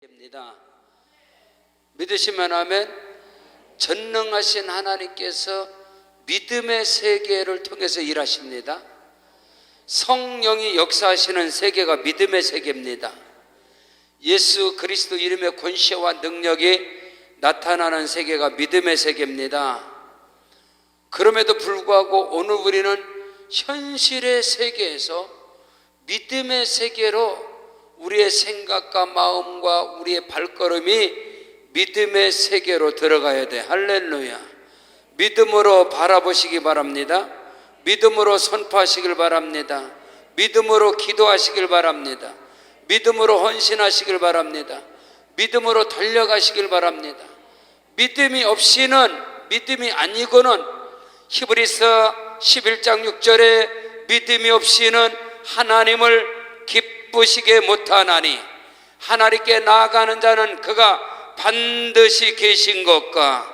입니다. 믿으시면 아멘. 전능하신 하나님께서 믿음의 세계를 통해서 일하십니다. 성령이 역사하시는 세계가 믿음의 세계입니다. 예수 그리스도 이름의 권세와 능력이 나타나는 세계가 믿음의 세계입니다. 그럼에도 불구하고 오늘 우리는 현실의 세계에서 믿음의 세계로 우리의 생각과 마음과 우리의 발걸음이 믿음의 세계로 들어가야 돼. 할렐루야. 믿음으로 바라보시기 바랍니다. 믿음으로 선포하시길 바랍니다. 믿음으로 기도하시길 바랍니다. 믿음으로 헌신하시길 바랍니다. 믿음으로 달려가시길 바랍니다. 믿음이 없이는, 믿음이 아니고는 히브리서 11장 6절에 믿음이 없이는 하나님을 기쁘시게 못하나니 하나님께 나아가는 자는 그가 반드시 계신 것과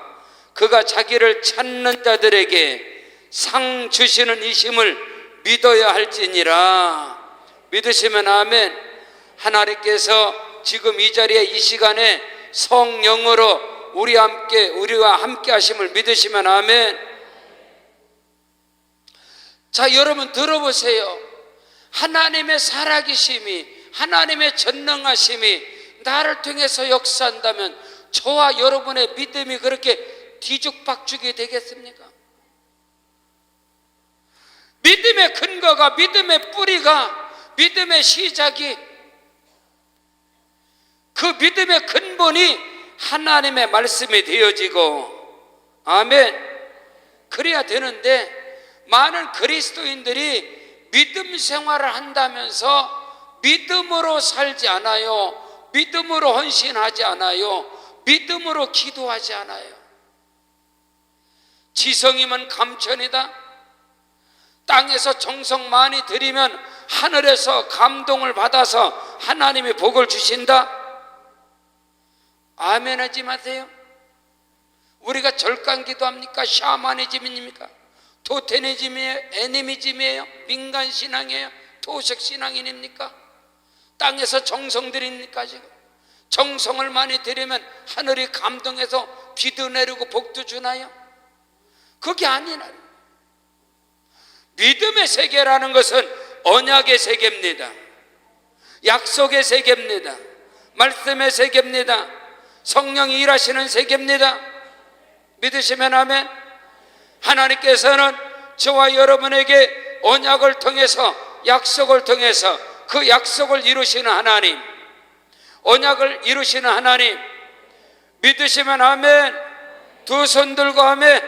그가 자기를 찾는 자들에게 상 주시는 이심을 믿어야 할지니라. 믿으시면 아멘. 하나님께서 지금 이 자리에 이 시간에 성령으로 우리와 함께 하심을 믿으시면 아멘. 자, 여러분 들어보세요. 하나님의 살아계심이, 하나님의 전능하심이 나를 통해서 역사한다면 저와 여러분의 믿음이 그렇게 뒤죽박죽이 되겠습니까? 믿음의 근거가, 믿음의 뿌리가, 믿음의 시작이, 그 믿음의 근본이 하나님의 말씀이 되어지고, 아멘. 그래야 되는데 많은 그리스도인들이 믿음 생활을 한다면서 믿음으로 살지 않아요. 믿음으로 헌신하지 않아요. 믿음으로 기도하지 않아요. 지성이면 감천이다. 땅에서 정성 많이 들이면 하늘에서 감동을 받아서 하나님이 복을 주신다. 아멘 하지 마세요. 우리가 절간 기도합니까? 샤머니즘입니까? 토테니즘이에요? 애니미즘이에요? 민간신앙이에요? 토색신앙인입니까? 땅에서 정성 들입니까? 지금 정성을 많이 들이면 하늘이 감동해서 비도 내리고 복도 주나요? 그게 아니라 믿음의 세계라는 것은 언약의 세계입니다. 약속의 세계입니다. 말씀의 세계입니다. 성령이 일하시는 세계입니다. 믿으시면 아멘. 하나님께서는 저와 여러분에게 언약을 통해서, 약속을 통해서 그 약속을 이루시는 하나님, 언약을 이루시는 하나님, 믿으시면 아멘. 두 손 들고 아멘.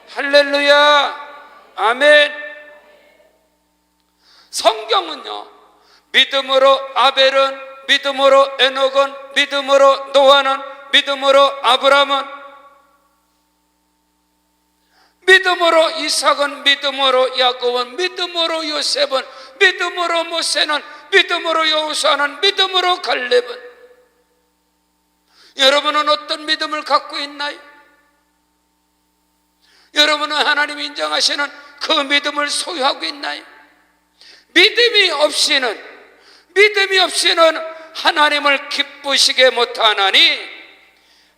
할렐루야. 아멘. 성경은요, 믿음으로 아벨은, 믿음으로 에녹은, 믿음으로 노아는, 믿음으로 아브라함은, 믿음으로 이삭은, 믿음으로 야곱은, 믿음으로 요셉은, 믿음으로 모세는, 믿음으로 여호수아는, 믿음으로 갈렙은. 여러분은 어떤 믿음을 갖고 있나요? 여러분은 하나님이 인정하시는 그 믿음을 소유하고 있나요? 믿음이 없이는 하나님을 기쁘시게 못하나니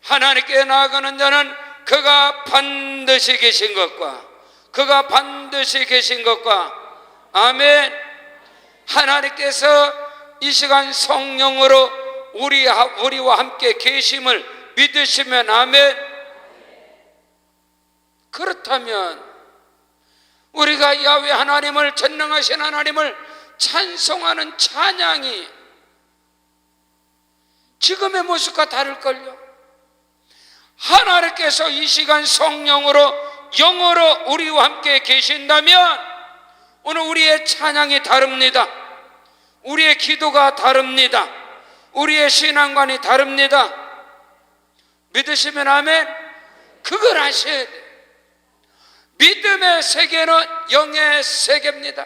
하나님께 나아가는 자는 그가 반드시 계신 것과 그가 반드시 계신 것과 아멘. 하나님께서 이 시간 성령으로 우리와 함께 계심을 믿으시면 아멘. 그렇다면 우리가 야훼 하나님을, 전능하신 하나님을 찬송하는 찬양이 지금의 모습과 다를걸요. 하나님께서 이 시간 성령으로, 영으로 우리와 함께 계신다면 오늘 우리의 찬양이 다릅니다. 우리의 기도가 다릅니다. 우리의 신앙관이 다릅니다. 믿으시면 아멘. 그걸 아셔야 돼요. 믿음의 세계는 영의 세계입니다.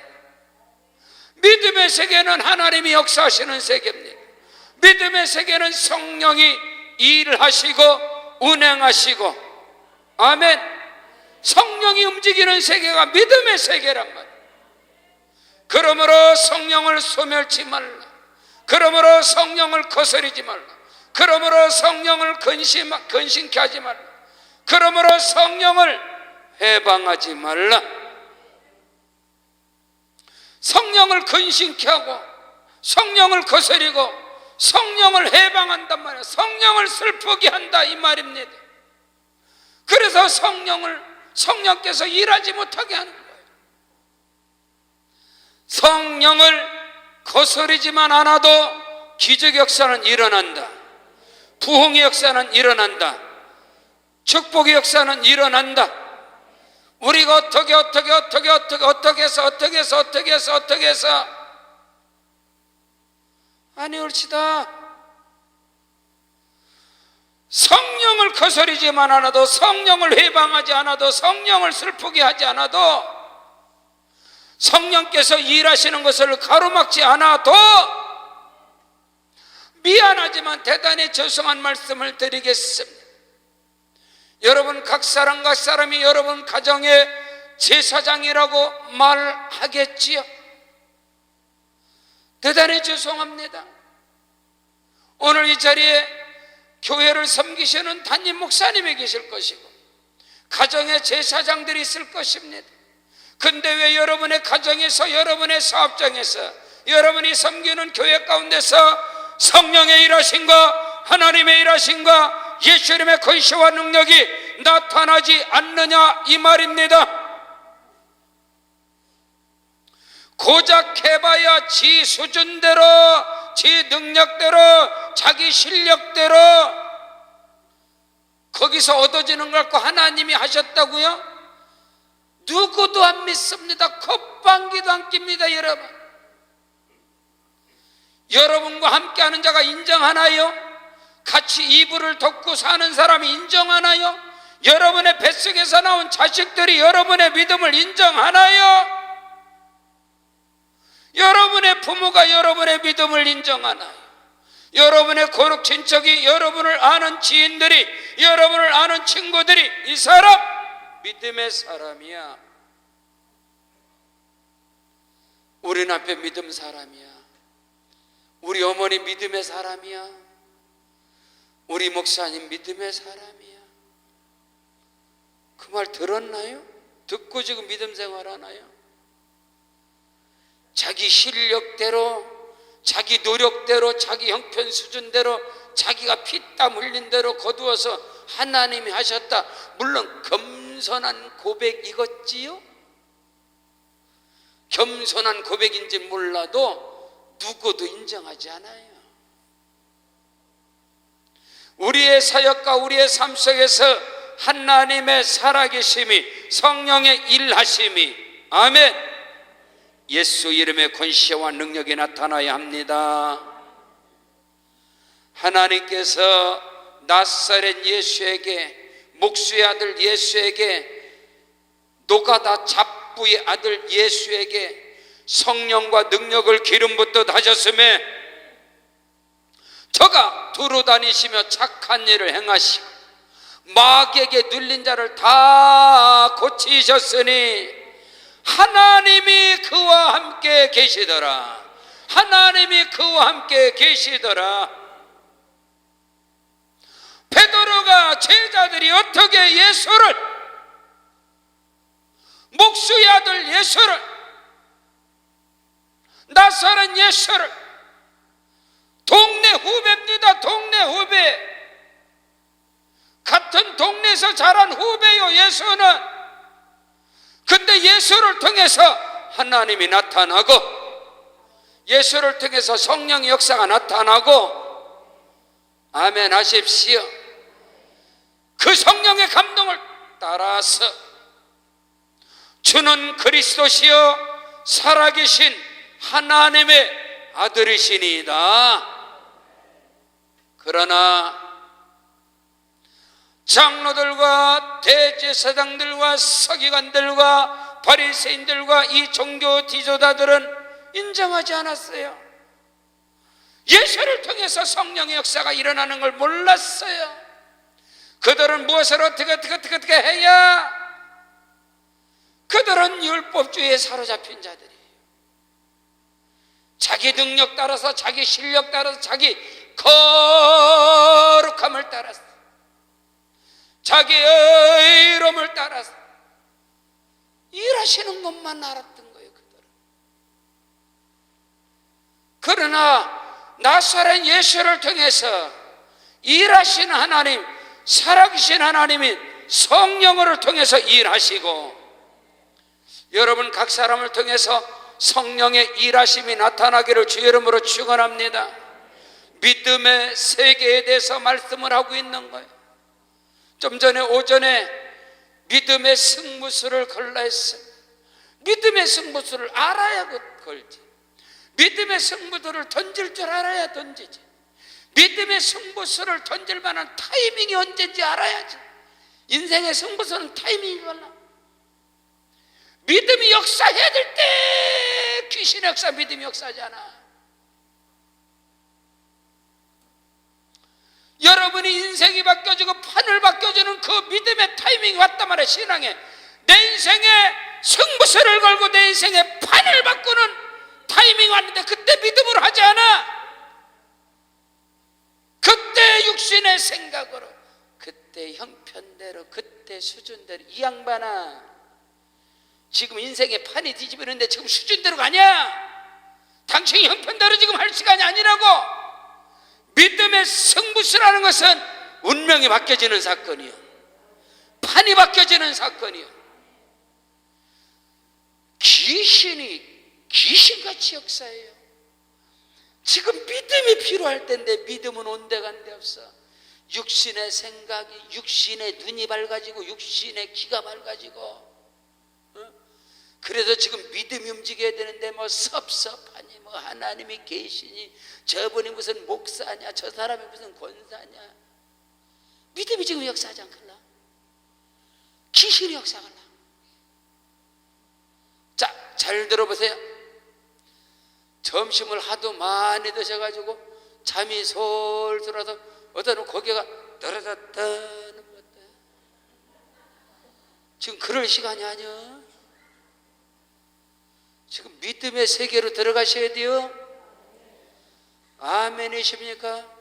믿음의 세계는 하나님이 역사하시는 세계입니다. 믿음의 세계는 성령이 일하시고 운행하시고, 아멘. 성령이 움직이는 세계가 믿음의 세계란 말이에요. 그러므로 성령을 소멸치 말라. 그러므로 성령을 거스르지 말라. 그러므로 성령을 근심케 하지 말라. 그러므로 성령을 해방하지 말라. 성령을 근심케 하고 성령을 거스리고 성령을 해방한단 말이야. 성령을 슬프게 한다 이 말입니다. 그래서 성령께서 일하지 못하게 하는 거예요. 성령을 거스르지만 않아도 기적 역사는 일어난다. 부흥의 역사는 일어난다. 축복의 역사는 일어난다. 우리가 어떻게 해서 아니 옳시다. 성령을 거스르지만 않아도, 성령을 해방하지 않아도, 성령을 슬프게 하지 않아도, 성령께서 일하시는 것을 가로막지 않아도, 미안하지만 대단히 죄송한 말씀을 드리겠습니다. 여러분 각 사람이 여러분 가정의 제사장이라고 말하겠지요. 대단히 죄송합니다. 오늘 이 자리에 교회를 섬기시는 담임 목사님이 계실 것이고 가정의 제사장들이 있을 것입니다. 근데 왜 여러분의 가정에서, 여러분의 사업장에서, 여러분이 섬기는 교회 가운데서 성령의 일하심과 하나님의 일하심과 예수님의 권세와 능력이 나타나지 않느냐 이 말입니다. 고작 해봐야 지 수준대로, 지 능력대로, 자기 실력대로 거기서 얻어지는 걸 갖고 하나님이 하셨다고요? 누구도 안 믿습니다. 콧방귀도 안 낍니다. 여러분과 함께하는 자가 인정하나요? 같이 이불을 덮고 사는 사람이 인정하나요? 여러분의 뱃속에서 나온 자식들이 여러분의 믿음을 인정하나요? 여러분의 부모가 여러분의 믿음을 인정하나요? 여러분의 고륙 친척이, 여러분을 아는 지인들이, 여러분을 아는 친구들이 이 사람 믿음의 사람이야. 우리 남편 믿음 사람이야. 우리 어머니 믿음의 사람이야. 우리 목사님 믿음의 사람이야. 그 말 들었나요? 듣고 지금 믿음 생활하나요? 자기 실력대로, 자기 노력대로, 자기 형편 수준대로, 자기가 피땀 흘린 대로 거두어서 하나님이 하셨다. 물론 겸손한 고백이겠지요? 겸손한 고백인지 몰라도 누구도 인정하지 않아요. 우리의 사역과 우리의 삶 속에서 하나님의 살아계심이, 성령의 일하심이, 아멘, 예수 이름의 권세와 능력이 나타나야 합니다. 하나님께서 나사렛 예수에게, 목수의 아들 예수에게, 노가다 잡부의 아들 예수에게 성령과 능력을 기름 붓듯 하셨음에 저가 두루 다니시며 착한 일을 행하시고 마귀에게 눌린 자를 다 고치셨으니 하나님이 그와 함께 계시더라. 하나님이 그와 함께 계시더라. 베드로가 제자들이 어떻게 예수를, 목수의 아들 예수를, 나사렛 예수를, 동네 후배입니다. 동네 후배, 같은 동네에서 자란 후배요 예수는. 근데 예수를 통해서 하나님이 나타나고, 예수를 통해서 성령의 역사가 나타나고, 아멘 하십시오. 그 성령의 감동을 따라서 주는 그리스도시요 살아계신 하나님의 아들이시니이다. 그러나 장로들과 대제사장들과 서기관들과 바리새인들과 이 종교 지도자들은 인정하지 않았어요. 예수를 통해서 성령의 역사가 일어나는 걸 몰랐어요. 그들은 무엇을 어떻게 해야, 그들은 율법주의에 사로잡힌 자들이에요. 자기 능력 따라서, 자기 실력 따라서, 자기 따랐어. 자기의 이름을 따라서 일하시는 것만 알았던 거예요, 그들은. 그러나 나사렛 예수를 통해서 일하시는 하나님, 살아계신 하나님이 성령을 통해서 일하시고, 여러분 각 사람을 통해서 성령의 일하심이 나타나기를 주 이름으로 축원합니다. 믿음의 세계에 대해서 말씀을 하고 있는 거예요. 좀 전에 오전에 믿음의 승부수를 걸라 했어요. 믿음의 승부수를 알아야 걸지. 믿음의 승부수를 던질 줄 알아야 던지지. 믿음의 승부수를 던질 만한 타이밍이 언제인지 알아야지. 인생의 승부수는 타이밍이 걸라. 믿음이 역사해야 될 때 귀신의 역사, 믿음이 역사하잖아. 여러분이 인생이 바뀌어지고 판을 바뀌어지는 그 믿음의 타이밍이 왔단 말이야. 신앙에 내 인생의 승부수를 걸고 내 인생의 판을 바꾸는 타이밍이 왔는데 그때 믿음으로 하지 않아. 그때 육신의 생각으로, 그때 형편대로, 그때 수준대로. 이 양반아, 지금 인생의 판이 뒤집어는데 지금 수준대로 가냐? 당신 형편대로 지금 할 시간이 아니라고. 믿음의 승부수라는 것은 운명이 바뀌어지는 사건이요, 판이 바뀌어지는 사건이요. 귀신이 귀신같이 역사해요. 지금 믿음이 필요할 텐데 믿음은 온데간데 없어. 육신의 생각이, 육신의 눈이 밝아지고 육신의 귀가 밝아지고, 그래서 지금 믿음이 움직여야 되는데 뭐 섭섭하니, 뭐 하나님이 계시니, 저분이 무슨 목사냐, 저 사람이 무슨 권사냐. 믿음이 지금 역사하지 않겠나? 귀신이 역사하나? 자, 잘 들어보세요. 점심을 하도 많이 드셔가지고 잠이 솔솔 와서 어떤 고개가 떨어졌다는 것 같아. 지금 그럴 시간이 아니야. 지금 믿음의 세계로 들어가셔야 돼요. 아멘이십니까?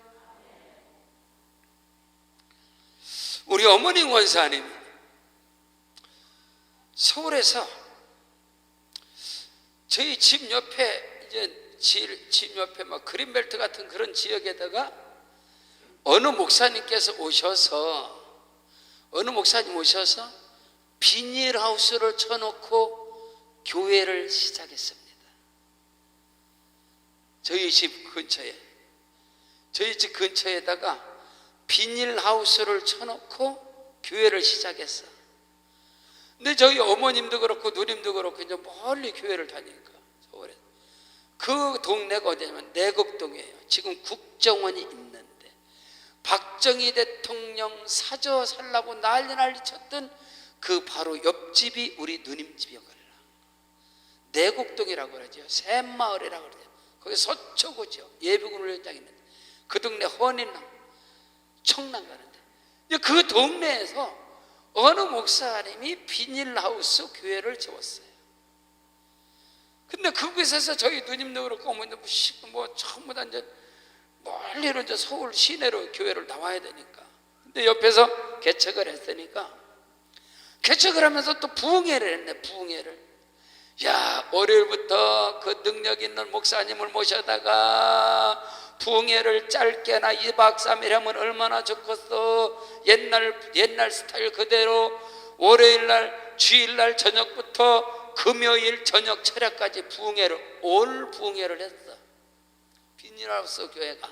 우리 어머니 원사님 서울에서 저희 집 옆에, 이제 집 옆에 막 그린벨트 같은 그런 지역에다가 어느 목사님께서 오셔서, 어느 목사님 오셔서 비닐하우스를 쳐놓고 교회를 시작했습니다. 저희 집 근처에다가 비닐하우스를 쳐놓고 교회를 시작했어. 근데 저희 어머님도 그렇고 누님도 그렇고 이제 멀리 교회를 다니니까 서울에, 그 동네가 어디냐면 내곡동이에요. 지금 국정원이 있는데 박정희 대통령 사저 살라고 난리 쳤던 그 바로 옆집이 우리 누님 집이었거든요. 내곡동이라고 그러죠. 샘마을이라고 그러죠. 거기 서초구죠. 예비군훈련장 있는데 그 동네 헌인남 청남 가는데, 그 동네에서 어느 목사님이 비닐하우스 교회를 지었어요. 근데 그곳에서 저희 누님도 그렇고 어머니도 뭐 전부 다 이제 멀리로 이제 서울 시내로 교회를 나와야 되니까, 근데 옆에서 개척을 했으니까, 개척을 하면서 또 부흥회를 했네. 부흥회를. 야, 월요일부터 그 능력 있는 목사님을 모셔다가 부흥회를 짧게나 2박 3일 하면 얼마나 좋겠어. 옛날 스타일 그대로 월요일날, 주일날 저녁부터 금요일 저녁 철야까지 부흥회를, 올 부흥회를 했어. 비닐하우스 교회가.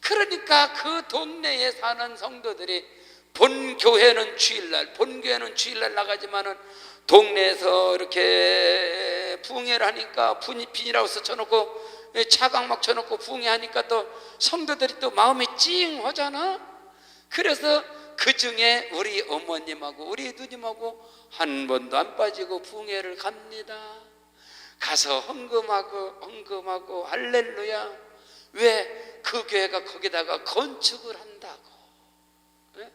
그러니까 그 동네에 사는 성도들이 본교회는 주일날 나가지만은 동네에서 이렇게 부흥회를 하니까, 비닐하우스 쳐놓고 차광막 쳐놓고 부흥회 하니까 또 성도들이 또 마음이 찡하잖아. 그래서 그 중에 우리 어머님하고 우리 누님하고 한 번도 안 빠지고 부흥회를 갑니다. 가서 헌금하고 할렐루야. 왜? 그 교회가 거기다가 건축을 한다고. 네?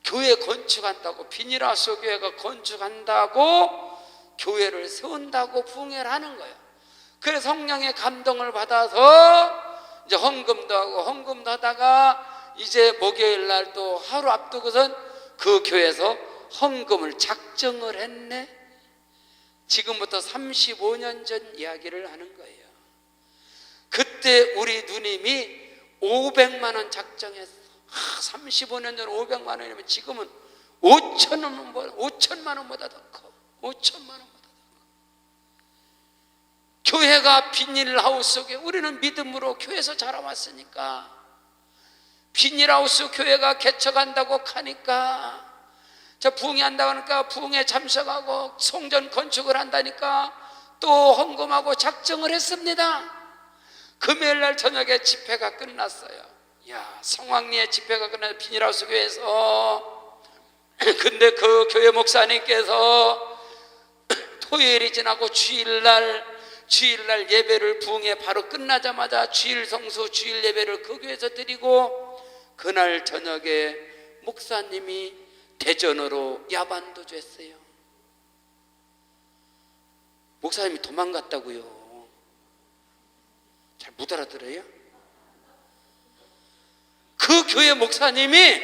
교회 건축한다고, 비닐하우스 교회가 건축한다고, 교회를 세운다고 부흥회를 하는 거예요. 그래서 성령의 감동을 받아서 이제 헌금도 하고, 헌금도 하다가 이제 목요일 날 또 하루 앞두고선 그 교회에서 헌금을 작정을 했네. 지금부터 35년 전 이야기를 하는 거예요. 그때 우리 누님이 500만 원 작정했어. 35년 전 500만 원이면 지금은 5천만 원보다 더 커. 5천만 원보다 더 커. 교회가 비닐하우스 속에, 우리는 믿음으로 교회에서 자라왔으니까 비닐하우스 교회가 개척한다고 하니까, 저 부흥회 한다고 하니까 부흥회 참석하고 성전 건축을 한다니까 또 헌금하고 작정을 했습니다. 금요일 날 저녁에 집회가 끝났어요. 야, 성황리에 집회가 끝나서 비닐하우스 교회에서. 근데 그 교회 목사님께서 토요일이 지나고 주일날 예배를, 부흥회 바로 끝나자마자 주일 성수, 주일 예배를 그 교회에서 드리고, 그날 저녁에 목사님이 대전으로 야반도주했어요. 목사님이 도망갔다고요. 잘 못 알아들어요? 그 교회 목사님이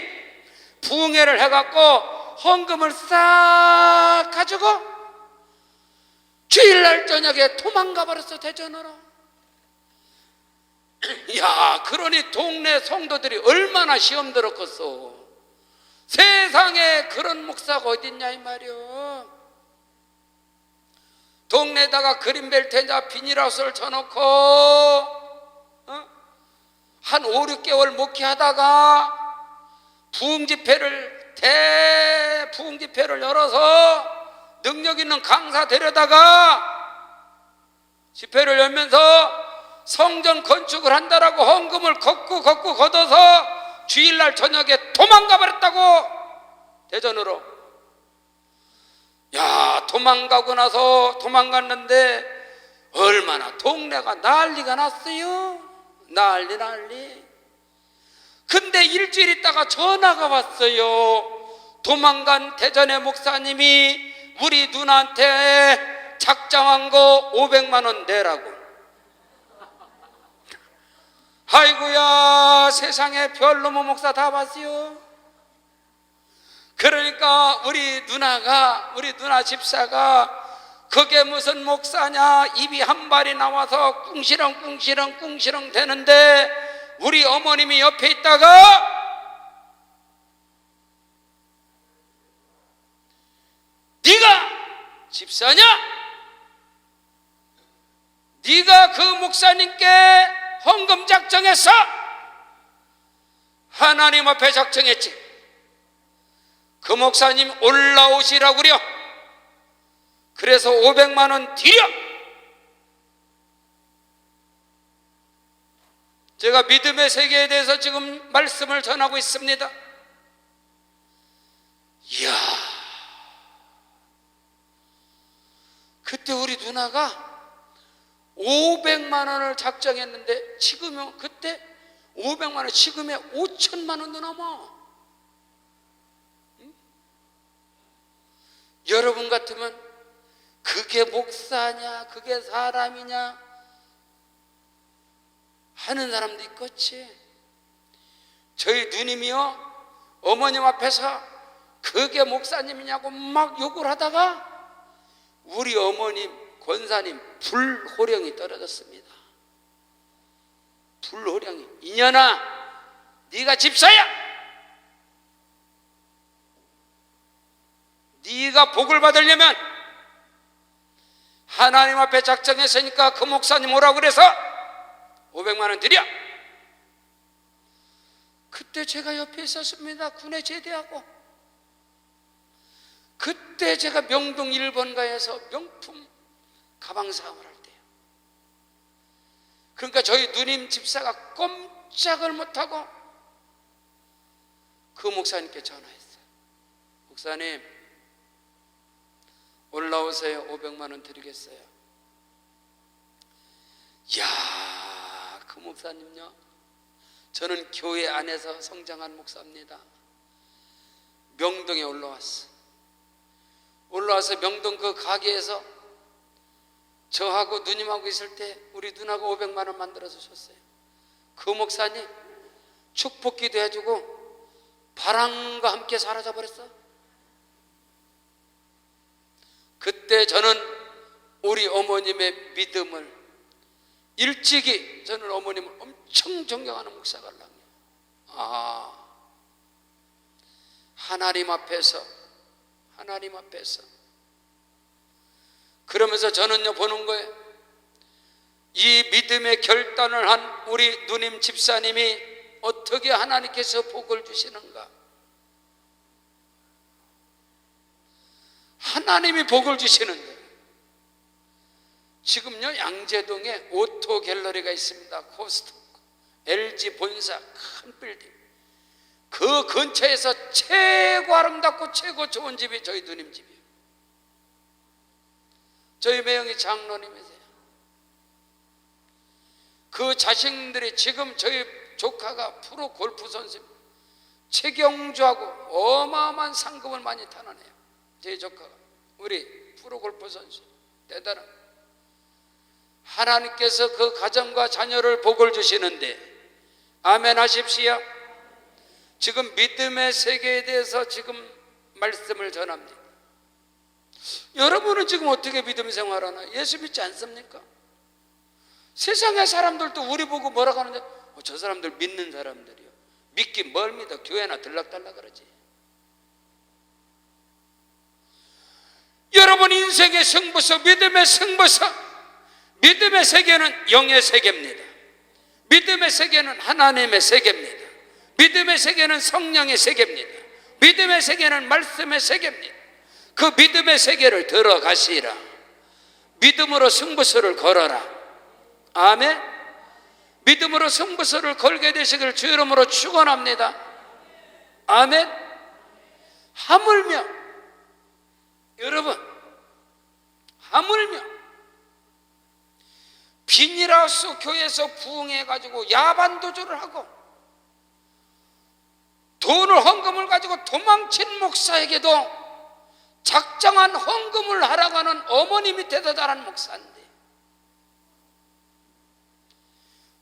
부흥회를 해갖고 헌금을 싹 가지고 주일날 저녁에 도망가 버렸어, 대전으로. 야, 그러니 동네 성도들이 얼마나 시험 들었겠어. 세상에 그런 목사가 어딨냐 이 말이요. 동네에다가 그린벨트에다 비닐하우스를 쳐놓고 한 5, 6개월 목회하다가 대부흥집회를 열어서 능력 있는 강사 데려다가 집회를 열면서 성전 건축을 한다라고 헌금을 걷고 걷어서 주일날 저녁에 도망가 버렸다고, 대전으로. 야, 도망갔는데 얼마나 동네가 난리가 났어요. 난리. 근데 일주일 있다가 전화가 왔어요. 도망간 대전의 목사님이 우리 누나한테 작정한 거 500만 원 내라고. 아이고야, 세상에 별놈의 목사 다 봤어요. 그러니까 우리 누나 집사가 그게 무슨 목사냐, 입이 한 발이 나와서 꿍시렁 되는데 우리 어머님이 옆에 있다가 네가 집사냐? 네가 그 목사님께 헌금 작정했어? 하나님 앞에 작정했지. 그 목사님 올라오시라구려. 그래서 500만 원 드려. 제가 믿음의 세계에 대해서 지금 말씀을 전하고 있습니다. 이야, 그때 우리 누나가 500만 원을 작정했는데 지금은, 그때 500만 원, 지금에 5천만 원도 넘어. 응? 여러분 같으면 그게 목사냐, 그게 사람이냐 하는 사람도 있겠지. 저희 누님이요, 어머님 앞에서 그게 목사님이냐고 막 욕을 하다가 우리 어머님 권사님 불호령이 떨어졌습니다. 불호령이. 이년아, 네가 집사야. 네가 복을 받으려면 하나님 앞에 작정했으니까 그 목사님 오라고 그래서 500만 원 드려. 그때 제가 옆에 있었습니다. 군에 제대하고. 그때 제가 명동 1번가에서 명품 가방 사업을 할 때요. 그러니까 저희 누님 집사가 꼼짝을 못하고 그 목사님께 전화했어요. 목사님, 올라오세요. 500만 원 드리겠어요. 이야, 그 목사님요, 저는 교회 안에서 성장한 목사입니다. 명동에 올라와서 명동 그 가게에서 저하고 누님하고 있을 때 우리 누나가 500만 원 만들어 주셨어요. 그 목사님 축복기도 해주고 바람과 함께 사라져버렸어. 그때 저는 우리 어머님의 믿음을 일찍이, 저는 어머님을 엄청 존경하는 목사갈랑이에요. 하나님 앞에서 그러면서 저는요 보는 거예요. 이 믿음의 결단을 한 우리 누님 집사님이 어떻게 하나님께서 복을 주시는가. 하나님이 복을 주시는데, 지금요 양재동에 오토 갤러리가 있습니다. 코스트코, LG 본사 큰 빌딩, 그 근처에서 최고 아름답고 최고 좋은 집이 저희 누님 집이에요. 저희 매형이 장로님이세요. 그 자식들이 지금 저희 조카가 프로 골프 선수입니다. 최경주하고 어마어마한 상금을 많이 타나네요. 제 조카가 우리 프로 골프 선수 대단한. 하나님께서 그 가정과 자녀를 복을 주시는데 아멘 하십시오. 지금 믿음의 세계에 대해서 지금 말씀을 전합니다. 여러분은 지금 어떻게 믿음 생활하나? 예수 믿지 않습니까? 세상의 사람들도 우리 보고 뭐라고 하는데, 저 사람들 믿는 사람들이요. 믿기 뭘 믿어? 교회나 들락달락 그러지. 여러분 인생의 승부서, 믿음의 승부서, 믿음의 세계는 영의 세계입니다. 믿음의 세계는 하나님의 세계입니다. 믿음의 세계는 성령의 세계입니다. 믿음의 세계는 말씀의 세계입니다. 그 믿음의 세계를 들어가시라. 믿음으로 승부수를 걸어라. 아멘. 믿음으로 승부수를 걸게 되시길 주 이름으로 축원합니다. 아멘. 하물며 여러분, 하물며 비닐하우스 교회에서 부흥해가지고 야반도주를 하고 돈을 헌금을 가지고 도망친 목사에게도 작정한 헌금을 하라고 하는 어머니 밑에서 자란 목사인데,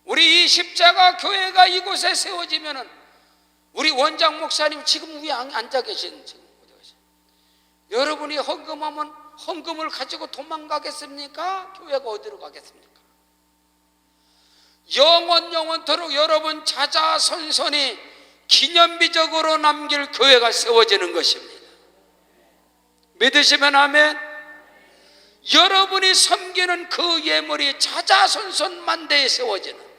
우리 이 십자가 교회가 이곳에 세워지면은 우리 원장 목사님 지금 위에 앉아 계신, 지금 어디 가세요? 여러분이 헌금하면 헌금을 가지고 도망가겠습니까? 교회가 어디로 가겠습니까? 영원토록 여러분 자자손손이 기념비적으로 남길 교회가 세워지는 것입니다. 믿으시면 아멘. 여러분이 섬기는 그 예물이 자자손손 만대에 세워지는,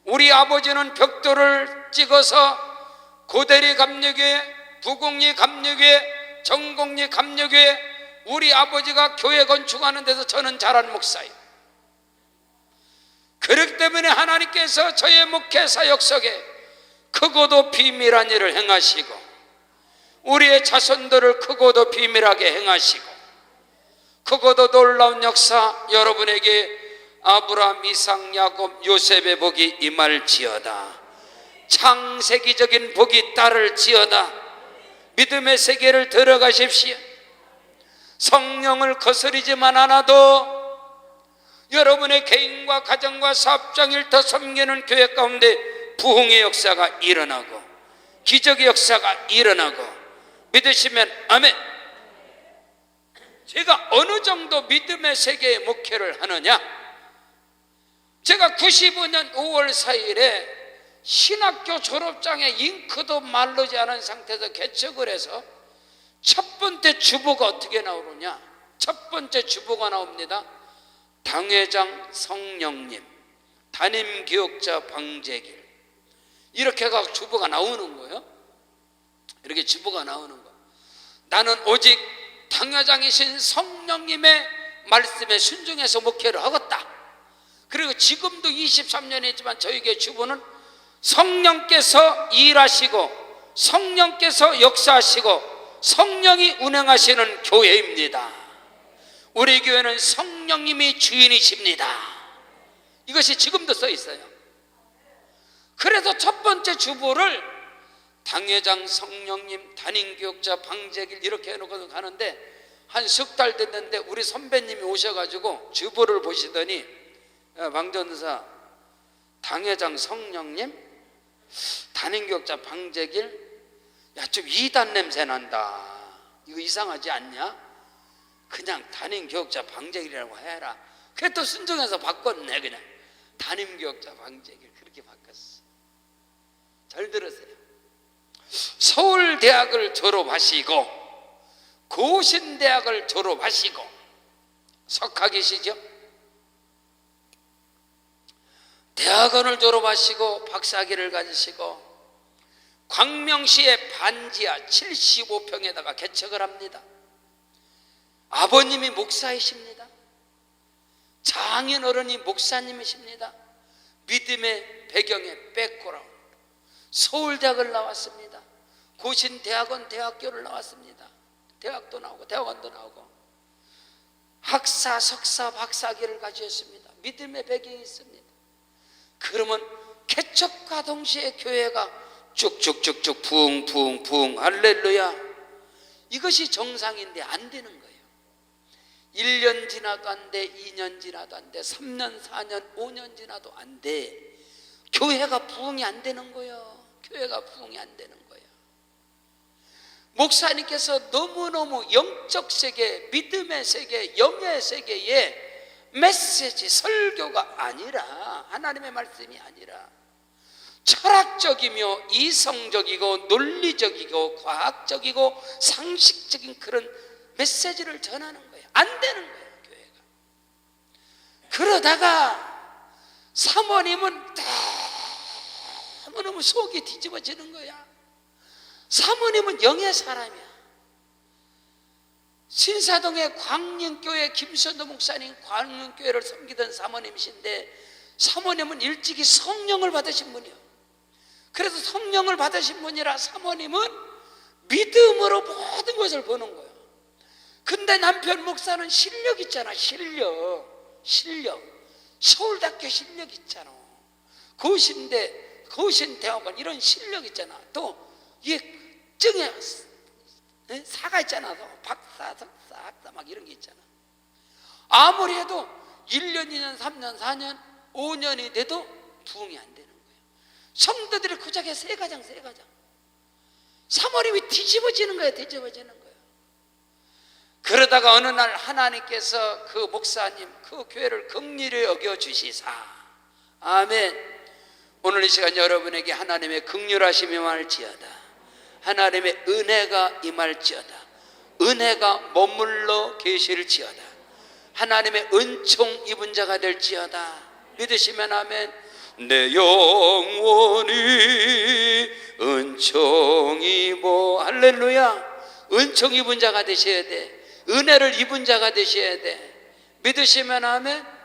우리 아버지는 벽돌을 찍어서 고대리 감리교회, 부곡리 감리교회, 정곡리 감리교회, 우리 아버지가 교회 건축하는 데서 저는 자란 목사예요. 그렇기 때문에 하나님께서 저의 목회 사역 속에 크고도 비밀한 일을 행하시고 우리의 자손들을 크고도 비밀하게 행하시고 크고도 놀라운 역사 여러분에게 아브라함, 이삭, 야곱, 요셉의 복이 임할지어다. 창세기적인 복이 따를지어다. 믿음의 세계를 들어가십시오. 성령을 거스리지만 않아도 여러분의 개인과 가정과 사업장 일터 섬기는 교회 가운데 부흥의 역사가 일어나고 기적의 역사가 일어나고, 믿으시면 아멘. 제가 어느 정도 믿음의 세계의 목회를 하느냐, 제가 95년 5월 4일에 신학교 졸업장에 잉크도 마르지 않은 상태에서 개척을 해서 첫 번째 주보가 어떻게 나오느냐, 첫 번째 주보가 나옵니다. 당회장 성령님, 담임교역자 방재길, 이렇게 해서 주보가 나오는 거예요. 이렇게 주보가 나오는 거. 나는 오직 당회장이신 성령님의 말씀에 순종해서 목회를 하겠다. 그리고 지금도 23년이 있지만 저희 교회 주보는 성령께서 일하시고 성령께서 역사하시고 성령이 운행하시는 교회입니다. 우리 교회는 성령님이 주인이십니다. 이것이 지금도 써 있어요. 그래서 첫 번째 주보를 당회장 성령님, 담임교역자 방재길 이렇게 해놓고 가는데 한 석 달 됐는데 우리 선배님이 오셔가지고 주보를 보시더니, 방 전사, 당회장 성령님, 단임교역자 방제길, 야, 좀 이단 냄새 난다. 이거 이상하지 않냐? 그냥 단임교역자 방제길이라고 해라. 그래 또 순종해서 바꿨네. 그냥 단임교역자 방제길 그렇게 바꿨어. 잘 들으세요. 서울대학을 졸업하시고 고신대학을 졸업하시고 석학이시죠? 대학원을 졸업하시고 박사학위를 가지시고 광명시의 반지하 75평에다가 개척을 합니다. 아버님이 목사이십니다. 장인어른이 목사님이십니다. 믿음의 배경에 백그라운드, 서울대학을 나왔습니다. 고신대학원 대학교를 나왔습니다. 대학도 나오고 대학원도 나오고 학사, 석사, 박사학위를 가지셨습니다. 믿음의 배경이 있습니다. 그러면 개척과 동시에 교회가 쭉쭉쭉쭉 붕붕붕 할렐루야, 이것이 정상인데 안 되는 거예요. 1년 지나도 안 돼, 2년 지나도 안 돼, 3년, 4년, 5년 지나도 안 돼. 교회가 부흥이 안 되는 거예요. 교회가 부흥이 안 되는 거예요. 목사님께서 너무너무 영적 세계, 믿음의 세계, 영의 세계에 메시지, 설교가 아니라, 하나님의 말씀이 아니라 철학적이며 이성적이고 논리적이고 과학적이고 상식적인 그런 메시지를 전하는 거예요. 안 되는 거예요, 교회가. 그러다가 사모님은 너무너무 속이 뒤집어지는 거야. 사모님은 영의 사람이야. 신사동의 광명교회 김선도 목사님, 광명교회를 섬기던 사모님이신데, 사모님은 일찍이 성령을 받으신 분이요. 그래서 성령을 받으신 분이라 사모님은 믿음으로 모든 것을 보는 거예요. 근데 남편 목사는 실력 있잖아. 실력. 서울대학교 실력 있잖아. 고신대학원 이런 실력 있잖아. 또 이게 증에 사가 있잖아. 박사, 석사, 학사 막 이런 게 있잖아. 아무리 해도 1년, 2년, 3년, 4년, 5년이 돼도 부흥이 안 되는 거예요. 성도들이 고작해 세 가장. 사모님이 뒤집어지는 거예요. 그러다가 어느 날 하나님께서 그 목사님, 그 교회를 긍휼히 여겨주시사, 아멘. 오늘 이 시간 여러분에게 하나님의 긍휼하심이 임할지어다. 하나님의 은혜가 임할지어다. 은혜가 머물러 계실지어다. 하나님의 은총 입은 자가 될지어다. 믿으시면 아멘. 내 영혼이 은총 입어, 할렐루야. 은총 입은 자가 되셔야 돼. 은혜를 입은 자가 되셔야 돼. 믿으시면 아멘.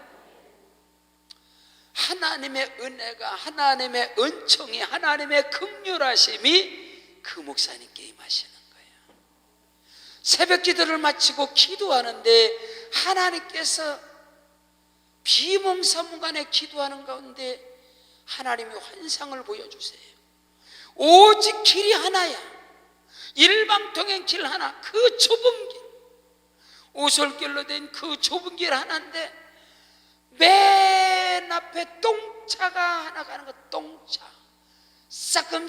하나님의 은혜가, 하나님의 은총이, 하나님의 긍휼하심이 그 목사님께 임하시는 거예요. 새벽 기도를 마치고 기도하는데 하나님께서 비몽사몽간에 기도하는 가운데 하나님이 환상을 보여주세요. 오직 길이 하나야. 일방통행 길 하나, 그 좁은 길, 오솔길로 된 그 좁은 길 하나인데 맨 앞에 똥차가 하나 가는 거. 똥차, 싸금한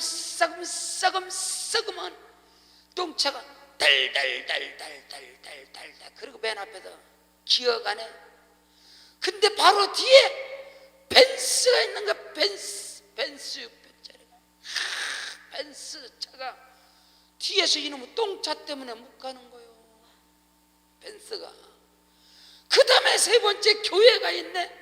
똥차가 달달달달달달달달, 그리고 맨 앞에서 기어가네. 근데 바로 뒤에 벤츠가 있는 거야. 벤츠 차가 뒤에서 이놈의 똥차 때문에 못 가는 거예요. 벤츠가. 그 다음에 세 번째 교회가 있네.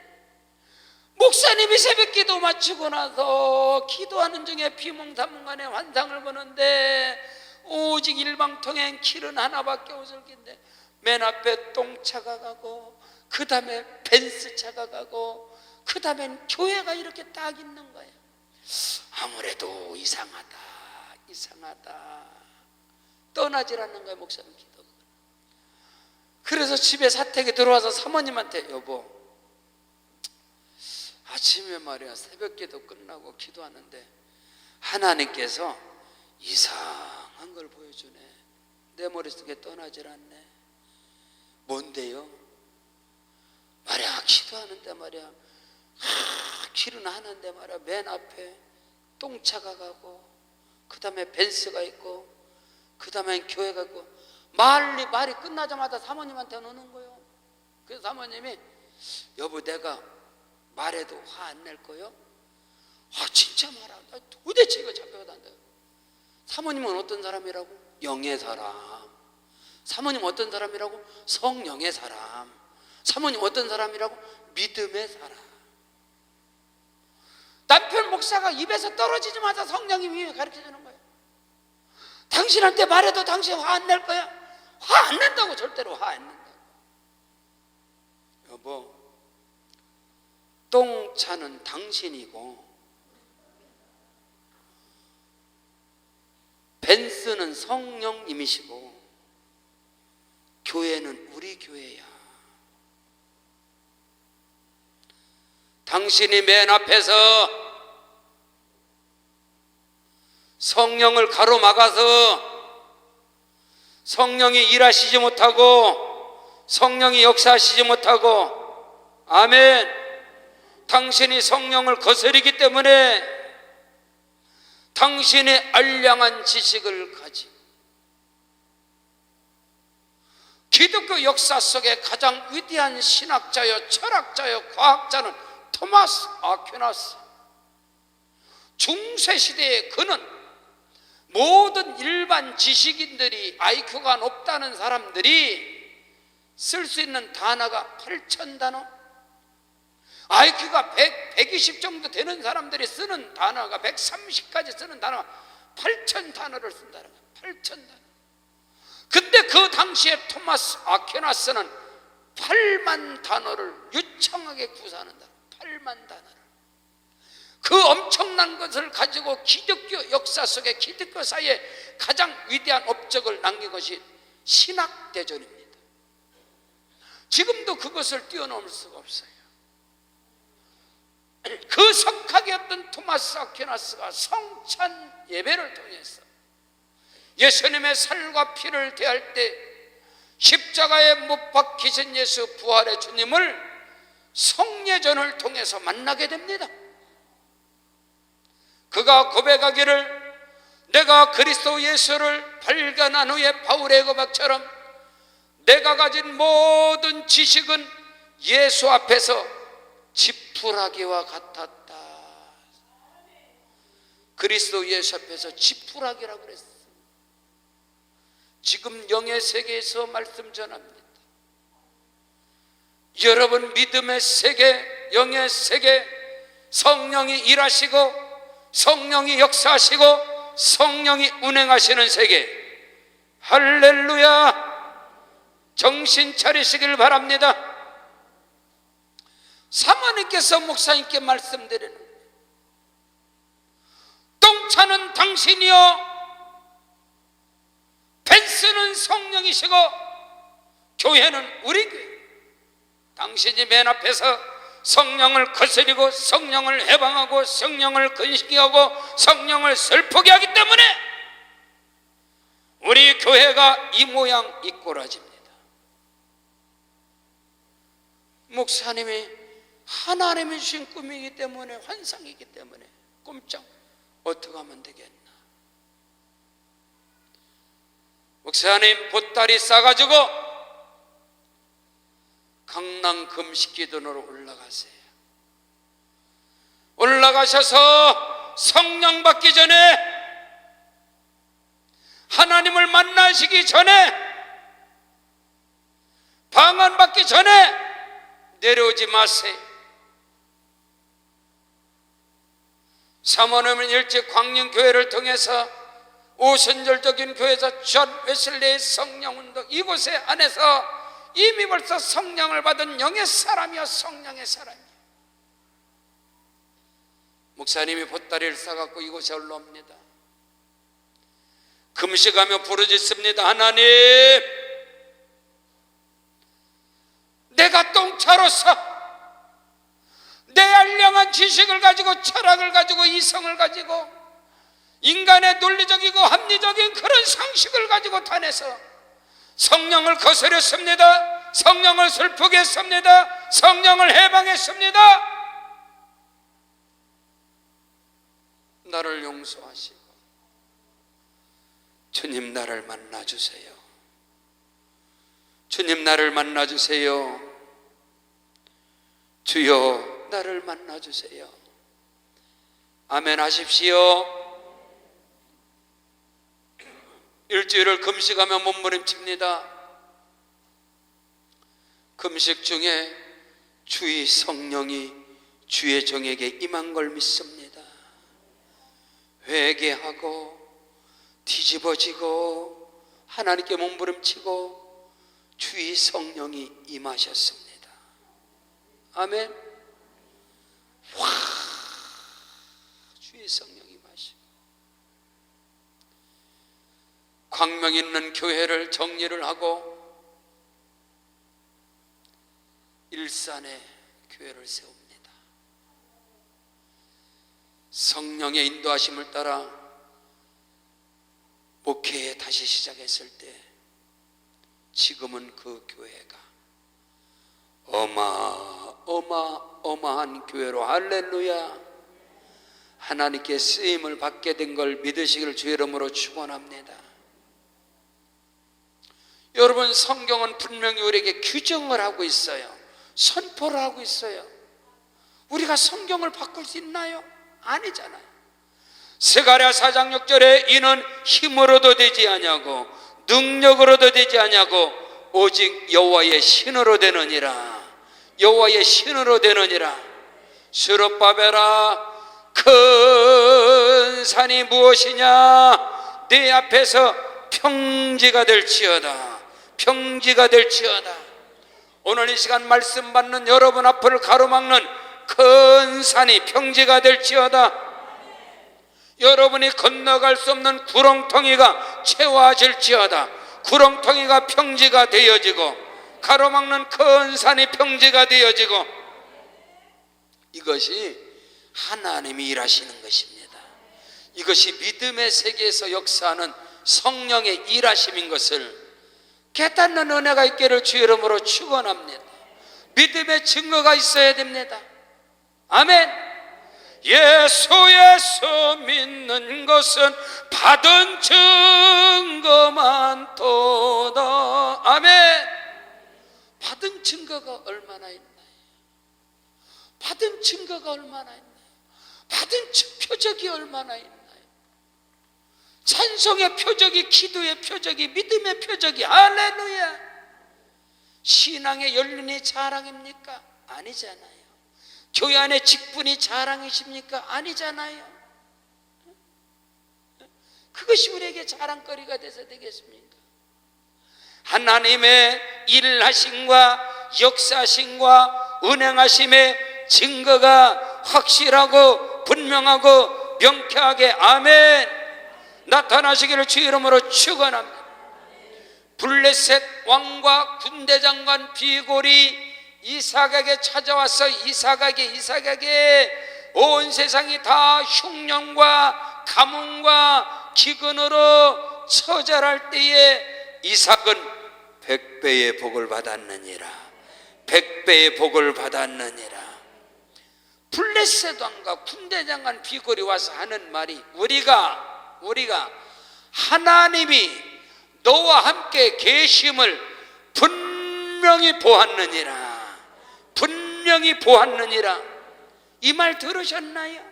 목사님이 새벽 기도 마치고 나서 기도하는 중에 비몽사몽간에 환상을 보는데 오직 일방통행 길은 하나밖에 없을 긴데 맨 앞에 똥차가 가고 그 다음에 벤츠차가 가고 그 다음엔 교회가 이렇게 딱 있는 거예요. 아무래도 이상하다. 떠나질 않는 거예요, 목사님 기도가. 그래서 집에 사택에 들어와서 사모님한테, 여보, 아침에 말이야 새벽 기도 끝나고 기도하는데 하나님께서 이상한 걸 보여주네. 내 머릿속에 떠나질 않네. 뭔데요? 말이야 기도하는데 말이야 길은 하나인데 말이야 맨 앞에 똥차가 가고, 그 다음에 벤츠가 있고, 그 다음에 교회가 있고, 말이 끝나자마자 사모님한테 오는 거예요. 그래서 사모님이 여보 내가 말해도 화 안 낼 거요? 아 진짜 말아. 나 도대체 이거 잡혀도 안 돼. 사모님은 어떤 사람이라고? 영의 사람. 사모님 어떤 사람이라고? 성령의 사람. 사모님 어떤 사람이라고? 믿음의 사람. 남편 목사가 입에서 떨어지자마자 성령님이 가르쳐주는 거예요. 당신한테 말해도 당신 화 안 낼 거야? 화 안 낸다고. 절대로 화 안 낸다고. 여보, 똥차는 당신이고 벤스는 성령님이시고 교회는 우리 교회야. 당신이 맨 앞에서 성령을 가로막아서 성령이 일하시지 못하고 성령이 역사하시지 못하고, 아멘, 당신이 성령을 거스르기 때문에 당신의 알량한 지식을 가지고 기독교 역사 속에 가장 위대한 신학자여 철학자여 과학자는 토마스 아퀴나스. 중세시대에 그는 모든 일반 지식인들이 IQ가 높다는 사람들이 쓸 수 있는 단어가 8,000단어, IQ가 120 정도 되는 사람들이 쓰는 단어가 130까지 쓰는 단어가 8,000단어를 쓴다는 거예요. 8,000단어. 근데 그 당시에 토마스 아퀴나스는 8만 단어를 유창하게 구사하는 단어, 8만 단어를. 그 엄청난 것을 가지고 기독교 역사 속에 기독교 사이에 가장 위대한 업적을 남긴 것이 신학대전입니다. 지금도 그것을 뛰어넘을 수가 없어요. 그 석학이었던 토마스 아퀴나스가 성찬 예배를 통해서 예수님의 살과 피를 대할 때 십자가에 못 박히신 예수 부활의 주님을 성례전을 통해서 만나게 됩니다. 그가 고백하기를 내가 그리스도 예수를 발견한 후에 바울의 고백처럼 내가 가진 모든 지식은 예수 앞에서 지푸라기와 같았다. 그리스도 예수 앞에서 지푸라기라고 그랬어요. 지금 영의 세계에서 말씀 전합니다. 여러분 믿음의 세계, 영의 세계, 성령이 일하시고 성령이 역사하시고 성령이 운행하시는 세계, 할렐루야, 정신 차리시길 바랍니다. 사모님께서 목사님께 말씀드리는 똥차는 당신이요 벤스는 성령이시고 교회는 우리 교회. 당신이 맨 앞에서 성령을 거스리고 성령을 해방하고 성령을 근심하고 성령을 슬프게 하기 때문에 우리 교회가 이 모양 이 꼴아집니다. 목사님이 하나님이 주신 꿈이기 때문에, 환상이기 때문에 꼼짝 어떻게 하면 되겠나. 목사님 보따리 싸가지고 강남 금식기도로 올라가세요. 올라가셔서 성령 받기 전에, 하나님을 만나시기 전에, 방언 받기 전에 내려오지 마세요. 사모님은 일찍 광림교회를 통해서 오순절적인 교회에서 존 웨슬리의 성령운동, 이곳에 안에서 이미 벌써 성령을 받은 영의 사람이요 성령의 사람이요. 목사님이 보따리를 싸갖고 이곳에 올라옵니다. 금식하며 부르짖습니다. 하나님, 내가 똥차로서 내 알량한 지식을 가지고 철학을 가지고 이성을 가지고 인간의 논리적이고 합리적인 그런 상식을 가지고 다녀서 성령을 거스렸습니다. 성령을 슬프게 했습니다. 성령을 해방했습니다. 나를 용서하시고 주님 나를 만나주세요. 주님 나를 만나주세요. 주여 나를 만나주세요. 아멘 하십시오. 일주일을 금식하며 몸부림칩니다. 금식 중에 주의 성령이 주의 종에게 임한 걸 믿습니다. 회개하고 뒤집어지고 하나님께 몸부림치고 주의 성령이 임하셨습니다. 아멘. 와, 주의 성령이 임하시고 광명 있는 교회를 정리를 하고 일산에 교회를 세웁니다. 성령의 인도하심을 따라 목회에 다시 시작했을 때 지금은 그 교회가 어마어마한 교회로 할렐루야 하나님께 쓰임을 받게 된 걸 믿으시기를 주의 이름으로 축원합니다. 여러분, 성경은 분명히 우리에게 규정을 하고 있어요. 선포를 하고 있어요. 우리가 성경을 바꿀 수 있나요? 아니잖아요. 스가랴 4장 6절에 이는 힘으로도 되지 아니하고 능력으로도 되지 아니하고 오직 여호와의 신으로 되느니라. 여호와의 신으로 되느니라. 스룹바벨아, 큰 산이 무엇이냐? 네 앞에서 평지가 될지어다. 평지가 될지어다. 오늘 이 시간 말씀 받는 여러분 앞을 가로막는 큰 산이 평지가 될지어다. 여러분이 건너갈 수 없는 구렁텅이가 채워질지어다. 구렁텅이가 평지가 되어지고 가로막는 큰 산이 평지가 되어지고, 이것이 하나님이 일하시는 것입니다. 이것이 믿음의 세계에서 역사하는 성령의 일하심인 것을 깨닫는 은혜가 있기를 주의 이름으로 축원합니다. 믿음의 증거가 있어야 됩니다. 아멘. 예수 믿는 것은 받은 증거만 도다. 아멘. 받은 증거가 얼마나 있나요? 받은 증거가 얼마나 있나요? 받은 표적이 얼마나 있나요? 찬송의 표적이, 기도의 표적이, 믿음의 표적이, 할렐루야. 신앙의 연륜이 자랑입니까? 아니잖아요. 교회 안에 직분이 자랑이십니까? 아니잖아요. 그것이 우리에게 자랑거리가 돼서 되겠습니까? 하나님의 일하심과 역사하심과 운행하심의 증거가 확실하고 분명하고 명쾌하게 아멘 나타나시기를 주의 이름으로 축원합니다. 블레셋 왕과 군대 장관 비골이 이삭에게 찾아와서 이삭에게 온 세상이 다 흉년과 가뭄과 기근으로 처절할 때에 이삭은 100배의 복을 받았느니라. 100배의 복을 받았느니라. 블레셋 왕과 군대 장관 비골이 와서 하는 말이, 우리가 하나님이 너와 함께 계심을 분명히 보았느니라. 분명히 보았느니라. 이 말 들으셨나요?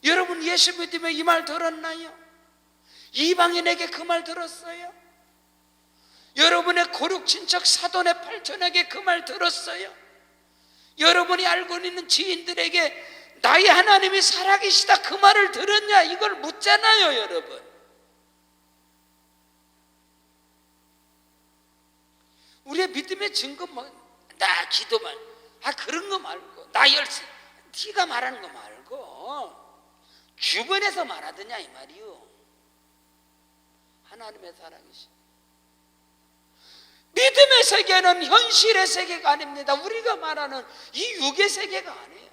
여러분, 예수 믿으며 이 말 들었나요? 이방인에게 그 말 들었어요? 여러분의 고륙 친척 사돈의 팔촌에게 그 말 들었어요? 여러분이 알고 있는 지인들에게 나의 하나님이 살아계시다 그 말을 들었냐? 이걸 묻잖아요, 여러분. 우리의 믿음의 증거 나 기도만, 그런 거 말고, 나 열심, 네가 말하는 거 말고 주변에서 말하더냐 이 말이요. 하나님의 살아계신 믿음의 세계는 현실의 세계가 아닙니다. 우리가 말하는 이 육의 세계가 아니에요.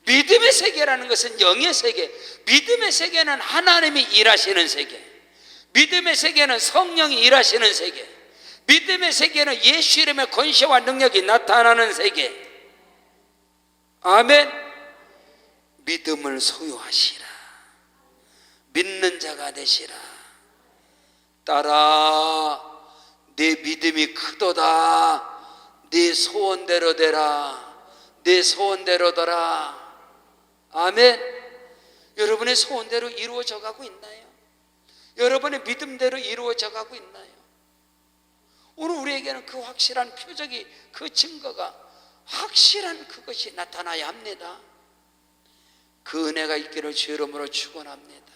믿음의 세계라는 것은 영의 세계, 믿음의 세계는 하나님이 일하시는 세계, 믿음의 세계는 성령이 일하시는 세계, 믿음의 세계는 예수 이름의 권세와 능력이 나타나는 세계. 아멘. 믿음을 소유하시라. 믿는 자가 되시라. 딸아, 내 믿음이 크도다. 네 소원대로 되라. 내 소원대로더라. 아멘. 여러분의 소원대로 이루어져 가고 있나요? 여러분의 믿음대로 이루어져 가고 있나요? 오늘 우리에게는 그 확실한 표적이, 그 증거가, 확실한 그것이 나타나야 합니다. 그 은혜가 있기를 주 이름으로 축원합니다.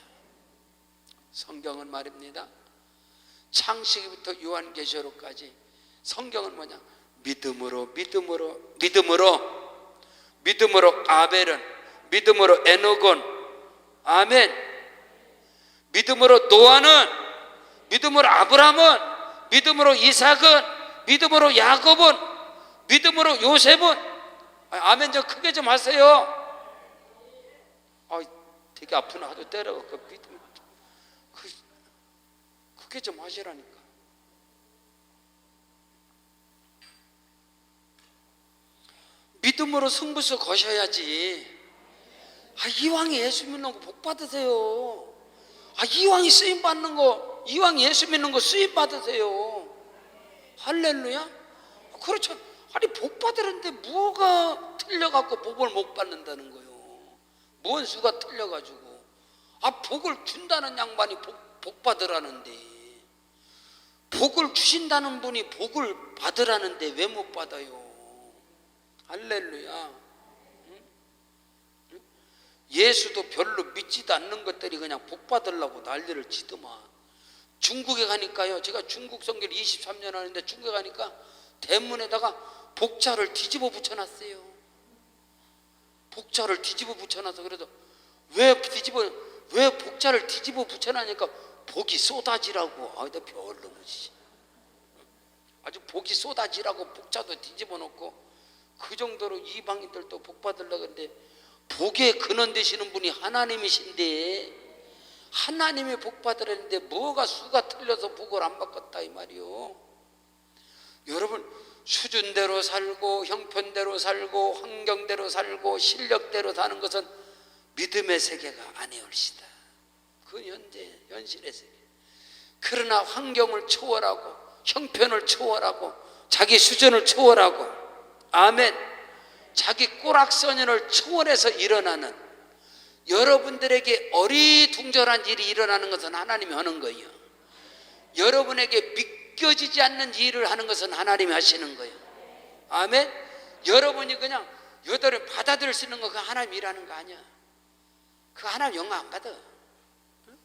성경은 말입니다, 창세기부터 요한계시록까지 성경은 뭐냐? 믿음으로 아벨은, 믿음으로 에녹은, 아멘, 믿음으로 노아는, 믿음으로 아브라함은, 믿음으로 이삭은, 믿음으로 야곱은, 믿음으로 요셉은, 아멘 좀 크게 좀 하세요. 되게 아프나 하도 때려. 그 믿음 크게 좀 하시라니까. 믿음으로 승부수 거셔야지. 이왕에 예수 믿는 거 복 받으세요. 이왕이 쓰임 받는 거, 이왕 예수 믿는 거 쓰임 받으세요. 할렐루야. 그렇죠. 복 받으는데 뭐가 틀려갖고 복을 못 받는다는 거예요. 뭔 수가 틀려가지고. 복을 준다는 양반이 복 받으라는데, 복을 주신다는 분이 복을 받으라는데 왜 못 받아요? 할렐루야. 예수도 별로 믿지도 않는 것들이 그냥 복 받으려고 난리를 치더만. 중국에 가니까요, 제가 중국 선교를 23년 하는데 중국에 가니까 대문에다가 복자를 뒤집어 붙여놨어요. 복자를 뒤집어 붙여놔서, 그래서 왜 복자를 뒤집어 붙여놨냐니까 복이 쏟아지라고. 나 별로지. 아주 복이 쏟아지라고 복자도 뒤집어 놓고, 그 정도로 이방인들도 복 받으려고 하는데, 복의 근원 되시는 분이 하나님이신데, 하나님이 복 받으라는데 뭐가 수가 틀려서 복을 안 받겠다 이 말이요. 여러분, 수준대로 살고 형편대로 살고 환경대로 살고 실력대로 사는 것은 믿음의 세계가 아니올시다. 그 현실의 세계. 그러나 환경을 초월하고 형편을 초월하고 자기 수준을 초월하고, 아멘, 자기 꼬락서년을 초월해서 일어나는, 여러분들에게 어리둥절한 일이 일어나는 것은 하나님이 하는 거예요. 여러분에게 믿겨지지 않는 일을 하는 것은 하나님이 하시는 거예요. 아멘. 여러분이 그냥 여덟에 받아들일 수 있는 거, 그 하나님 일하는 거 아니야. 그 하나님 영광 안 받아. 응?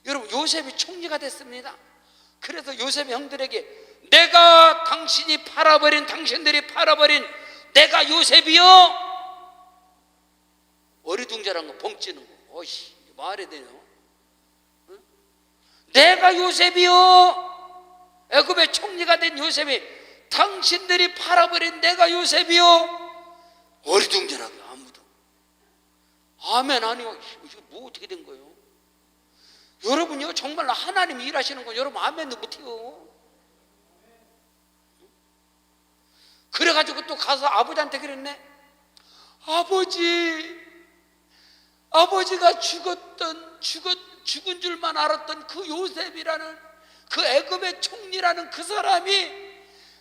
여러분, 요셉이 총리가 됐습니다. 그래서 요셉의 형들에게, 내가 당신들이 팔아버린 내가 요셉이요. 어리둥절한 거, 벙찌는 거. 말이 되냐? 응? 내가 요셉이요. 애굽의 총리가 된 요셉이, 당신들이 팔아버린 내가 요셉이요. 어리둥절하게 아무도. 아멘. 아니요. 이거 뭐 어떻게 된 거예요? 여러분요, 정말 하나님이 일하시는 거 여러분 아멘도 못해요. 그래가지고 또 가서 아버지한테 그랬네. 아버지가 죽은 줄만 알았던 그 요셉이라는, 그 애굽의 총리라는 그 사람이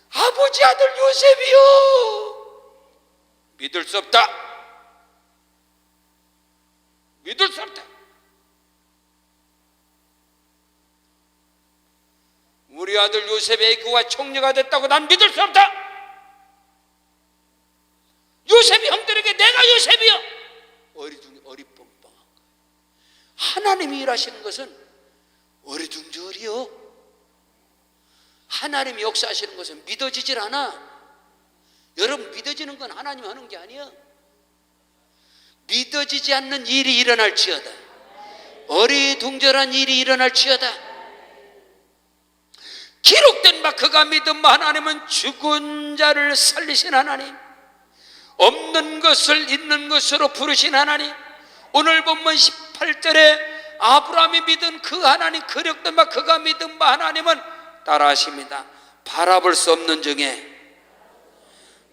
아버지 아들 요셉이요. 믿을 수 없다. 믿을 수 없다. 우리 아들 요셉이 애굽과 총리가 됐다고 난 믿을 수 없다. 요셉이 형들에게 내가 요셉이요. 어리뻥뻥한 거예요. 하나님이 일하시는 것은 어리둥절이요. 하나님이 역사하시는 것은 믿어지질 않아. 여러분, 믿어지는 건 하나님이 하는 게 아니야. 믿어지지 않는 일이 일어날지어다. 어리둥절한 일이 일어날지어다. 기록된 바 그가 믿은 바 하나님은 죽은 자를 살리신 하나님, 없는 것을 있는 것으로 부르신 하나님. 오늘 본문 18절에 아브라함이 믿은 그 하나님, 기록된 바 그가 믿은 바 하나님은 따라하십니다. 바라볼 수 없는 중에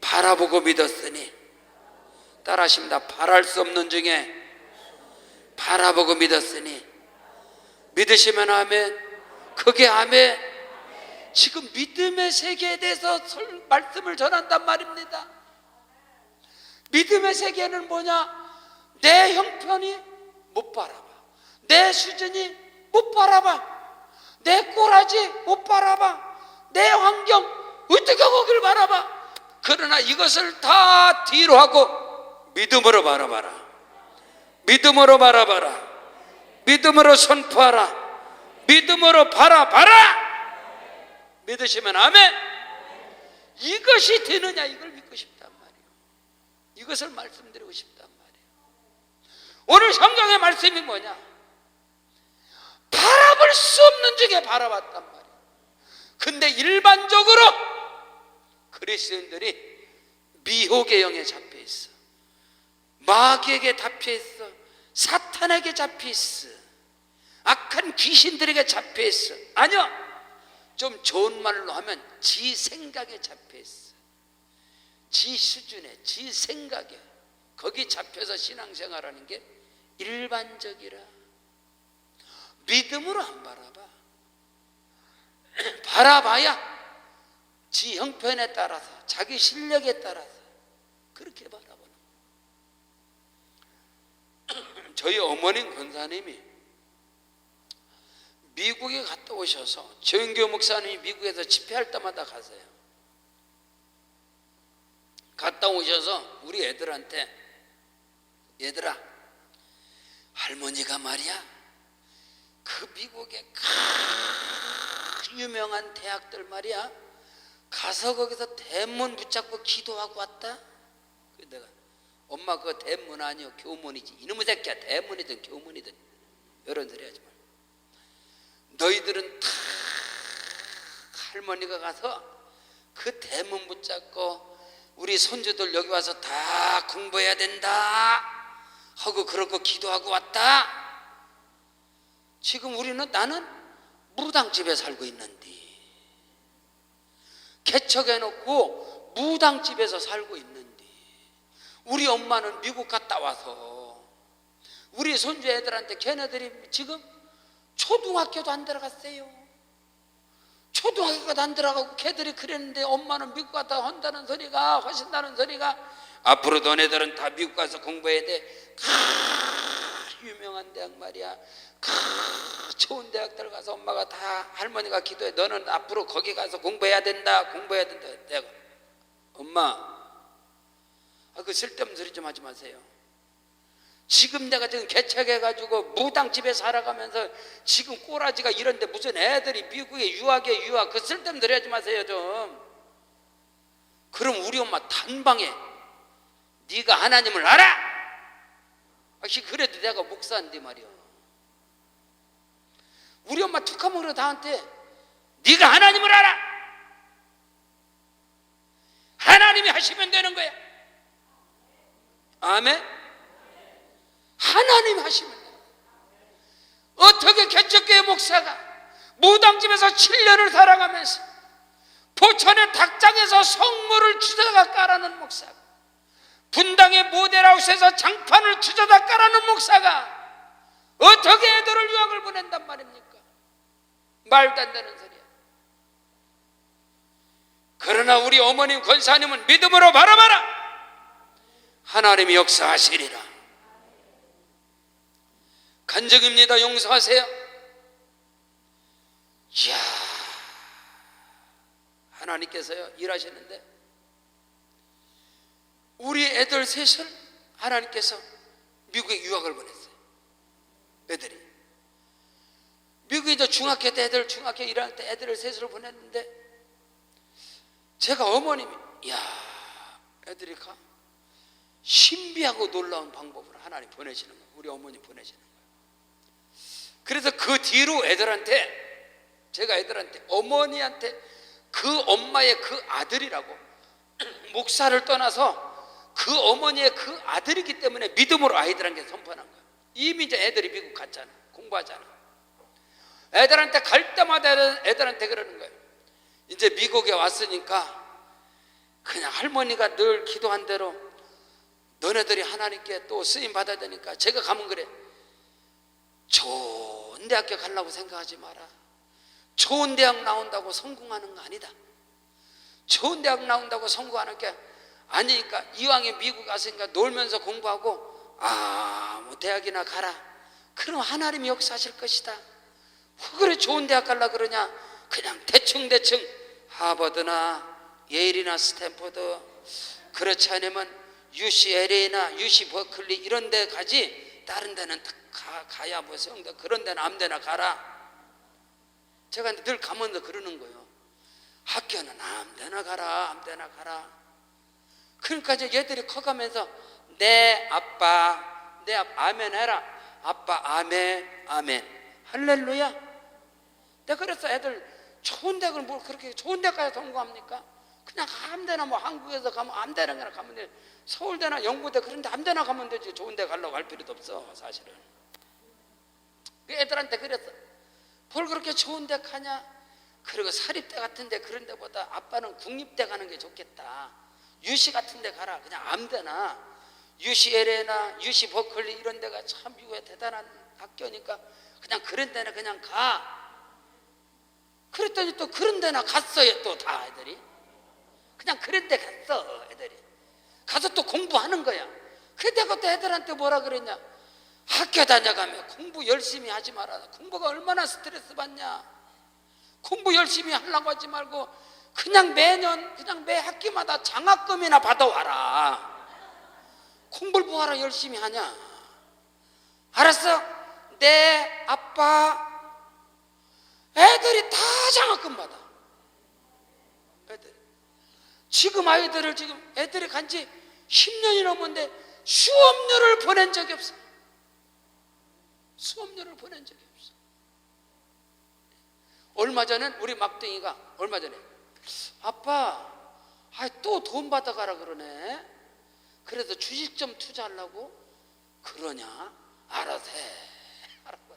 바라보고 믿었으니 따라하십니다. 바랄 수 없는 중에 바라보고 믿었으니. 믿으시면 아멘. 그게 아멘. 지금 믿음의 세계에 대해서 말씀을 전한단 말입니다. 믿음의 세계는 뭐냐? 내 형편이 못 바라봐, 내 수준이 못 바라봐, 내 꼬라지 못 바라봐, 내 환경 어떻게 거길 바라봐. 그러나 이것을 다 뒤로 하고 믿음으로 바라봐라. 믿음으로 바라봐라. 믿음으로 선포하라. 믿음으로 바라봐라. 믿으시면 아멘. 이것이 되느냐, 이걸 믿고 싶단 말이에요. 이것을 말씀드리고 싶단 말이에요. 오늘 성경의 말씀이 뭐냐? 바라볼 수 없는 중에 바라봤단 말이에요. 근데 일반적으로 그리스도인들이 미혹의 영에 잡혀 있어, 마귀에게 잡혀 있어, 사탄에게 잡혀 있어, 악한 귀신들에게 잡혀 있어. 아니요, 좀 좋은 말로 하면 지 생각에 잡혀 있어. 지 수준에, 지 생각에, 거기 잡혀서 신앙생활하는 게 일반적이라. 믿음으로 안 바라봐. 바라봐야 지 형편에 따라서, 자기 실력에 따라서 그렇게 바라보는 거예요. 저희 어머님 권사님이 미국에 갔다 오셔서, 정교 목사님이 미국에서 집회할 때마다 가세요. 갔다 오셔서 우리 애들한테, 얘들아, 할머니가 말이야, 그 미국의 큰 유명한 대학들 말이야, 가서 거기서 대문 붙잡고 기도하고 왔다. 내가, 엄마 그거 대문 아니요, 교문이지. 이놈의 새끼야, 대문이든 교문이든 이런 소리 하지 마. 너희들은 다 할머니가 가서 그 대문 붙잡고 우리 손주들 여기 와서 다 공부해야 된다 하고 그러고 기도하고 왔다. 지금 우리는, 나는 무당집에 살고 있는데, 개척해놓고 무당집에서 살고 있는데, 우리 엄마는 미국 갔다 와서 우리 손주 애들한테, 걔네들이 지금 초등학교도 안 들어갔어요. 초등학교도 안 들어가고 걔들이 그랬는데, 엄마는 미국 갔다 한다는 소리가, 하신다는 소리가, 앞으로 너네들은 다 미국 가서 공부해야 돼. 유명한 대학 말이야, 좋은 대학들 가서 엄마가 다, 할머니가 기도해, 너는 앞으로 거기 가서 공부해야 된다, 공부해야 된다. 내가, 엄마, 그 쓸데없는 소리 좀 하지 마세요. 지금 내가 지금 개척해가지고 무당집에 살아가면서 지금 꼬라지가 이런데 무슨 애들이 미국에 유학에 유학, 그 쓸데없는 소리 하지 마세요 좀. 그럼 우리 엄마 단방에 네가 하나님을 알아? 그래도 내가 목사인데 말이야. 우리 엄마 툭하면 나한테 네가 하나님을 알아? 하나님이 하시면 되는 거야. 아멘. 하나님 하시면 돼. 어떻게 개척교회 목사가 무당집에서 7년을 살아가면서 포천의 닭장에서 성물을 주워다 깔아놓은 목사가, 분당의 모델하우스에서 장판을 주워다 깔아놓은 목사가 어떻게 애들을 유학을 보낸단 말입니까? 말도 안 되는 소리야. 그러나 우리 어머님 권사님은 믿음으로 바라봐라. 하나님이 역사하시리라. 간증입니다. 용서하세요. 이야, 하나님께서요 일하시는데, 우리 애들 셋을 하나님께서 미국에 유학을 보냈어요. 애들이 미국에 이제 중학교 때, 애들 중학교 1학년 때 애들을 셋을 보냈는데, 제가 어머님이, 이야, 애들이 가, 신비하고 놀라운 방법으로 하나님 보내시는 거예요. 우리 어머니 보내시는 거예요. 그래서 그 뒤로 애들한테, 제가 애들한테, 어머니한테 그 엄마의 그 아들이라고, 목사를 떠나서 그 어머니의 그 아들이기 때문에 믿음으로 아이들한테 선포한 거예요. 이미 이제 애들이 미국 갔잖아, 공부하잖아. 애들한테 갈 때마다 애들한테 그러는 거예요. 이제 미국에 왔으니까 그냥 할머니가 늘 기도한 대로 너네들이 하나님께 또 쓰임 받아야 되니까 제가 가면 그래. 좋은 대학교 가려고 생각하지 마라. 좋은 대학 나온다고 성공하는 거 아니다. 좋은 대학 나온다고 성공하는 게 아니니까 이왕에 미국 갔으니까 놀면서 공부하고 아무 대학이나 가라. 그럼 하나님이 역사하실 것이다. 왜 그래 좋은 대학 가려고 그러냐. 그냥 대충 하버드나 예일이나 스탠퍼드, 그렇지 않으면 UCLA나 UC 버클리 이런 데 가지. 다른 데는 가야 뭐 성대 그런 데는 아무 데나 가라. 제가 늘 가면서 그러는 거예요. 학교는 아무 데나 가라, 아무 데나 가라. 그러니까 이제 얘들이 커가면서 내 아빠, 아멘 해라. 아빠 아멘, 아멘, 할렐루야. 내가 그래서 애들 좋은 대학을 뭘 그렇게 좋은 대학까지 성공합니까? 그냥 아무 데나 뭐 한국에서 가면 아무 데나 가면 돼. 서울대나 연구대 그런 데 아무 데나 가면 되지. 좋은 데 가려고 할 필요도 없어 사실은. 그 애들한테 그랬어. 뭘 그렇게 좋은 데 가냐. 그리고 사립대 같은 데 그런 데보다 아빠는 국립대 가는 게 좋겠다. UC 같은 데 가라. 그냥 아무 데나. UCLA나 UC 버클리 이런 데가 참 미국의 대단한 학교니까 그냥 그런 데는 그냥 가. 그랬더니 또 그런 데나 갔어요. 또 다 애들이 그냥 그런 데 갔어. 애들이 가서 또 공부하는 거야. 그때 그때 애들한테 뭐라 그랬냐. 학교 다녀가면 공부 열심히 하지 마라. 공부가 얼마나 스트레스 받냐. 공부 열심히 하려고 하지 말고 그냥 매년 그냥 매 학기마다 장학금이나 받아와라. 공부를 뭐하러 열심히 하냐. 알았어? 내 아빠 애들이 다 장학금 받아. 애들 지금 아이들을 지금 애들이 간지 10년이 넘었는데 수업료를 보낸 적이 없어. 수업료를 보낸 적이 없어. 얼마 전에 우리 막둥이가 얼마 전에 아빠 또 돈 받아가라 그러네. 그래서 주식 좀 투자하려고. 그러냐? 알아서 해. 알았고.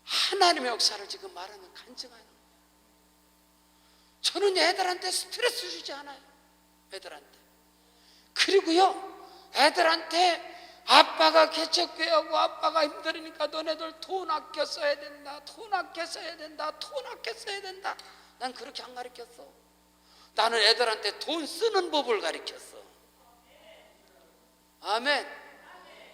하나님의 역사를 지금 말하는 간증하는 거예요. 저는 애들한테 스트레스 주지 않아요. 애들한테. 그리고요 애들한테 아빠가 개척교회하고 아빠가 힘들으니까 너네들 돈 아껴 써야 된다. 돈 아껴 써야 된다. 돈 아껴 써야 된다. 난 그렇게 안 가르쳤어. 나는 애들한테 돈 쓰는 법을 가르쳤어. 아멘.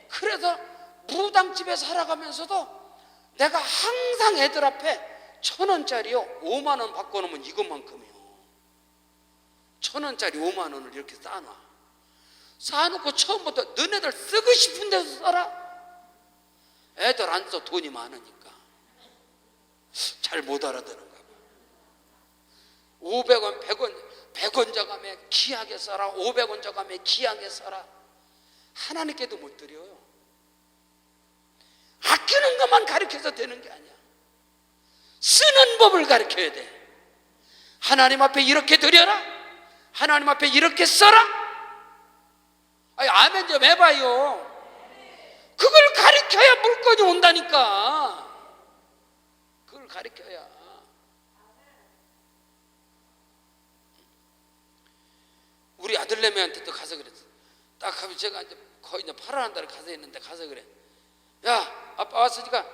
그래서 무당집에 살아가면서도 내가 항상 애들 앞에 1,000원짜리요 5만 원 바꿔놓으면 이것만큼이요. 1,000원짜리 5만 원을 이렇게 쌓아놓고 처음부터 너네들 쓰고 싶은 데서 써라. 애들 안 써. 돈이 많으니까 잘 못 알아듣는가 봐. 500원 100원 저감에 귀하게 써라. 500원 저감에 귀하게 써라. 하나님께도 못 드려요. 아끼는 것만 가르쳐서 되는 게 아니야. 쓰는 법을 가르쳐야 돼. 하나님 앞에 이렇게 드려라. 하나님 앞에 이렇게 써라. 아니, 아멘 좀 해봐요. 그걸 가르쳐야 물건이 온다니까. 그걸 가르쳐야. 우리 아들내미한테도 가서 그랬어. 딱 하면 제가 이제 거의 이제 8월 한 달에 가서 있는데 가서 그래. 야, 아빠 왔으니까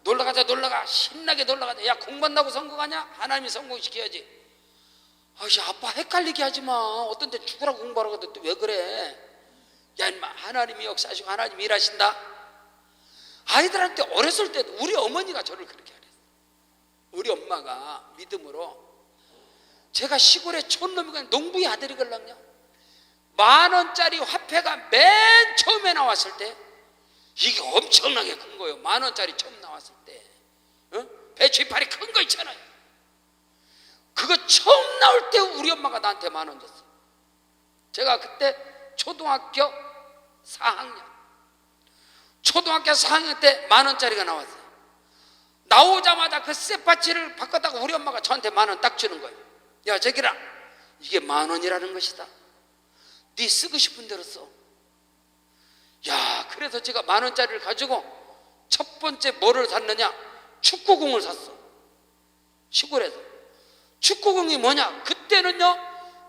놀러가자. 신나게 놀러가자. 야, 공부한다고 성공하냐? 하나님이 성공시켜야지. 아씨, 아빠 헷갈리게 하지 마. 어떤 때 죽으라고 공부하라고 하는데 왜 그래? 야, 인마, 하나님이 역사하시고 하나님이 일하신다. 아이들한테 어렸을 때도 우리 어머니가 저를 그렇게 하랬어. 우리 엄마가 믿음으로. 제가 시골에 촌놈이가 농부의 아들이걸랑요. 10,000원짜리 화폐가 맨 처음에 나왔을 때 이게 엄청나게 큰 거예요. 10,000원짜리 처음 나왔을 때 배추 이파리 큰 거 있잖아요. 그거 처음 나올 때 우리 엄마가 나한테 10,000원 줬어. 제가 그때 초등학교 4학년 때 10,000원짜리가 나왔어요. 나오자마자 그 쇠바치를 바꿨다가 우리 엄마가 저한테 10,000원 딱 주는 거예요. 야, 저기라, 이게 10,000원이라는 것이다. 네 쓰고 싶은 대로 써. 야, 그래서 제가 10,000원짜리를 가지고 첫 번째 뭐를 샀느냐? 축구공을 샀어. 시골에서. 축구공이 뭐냐? 그때는요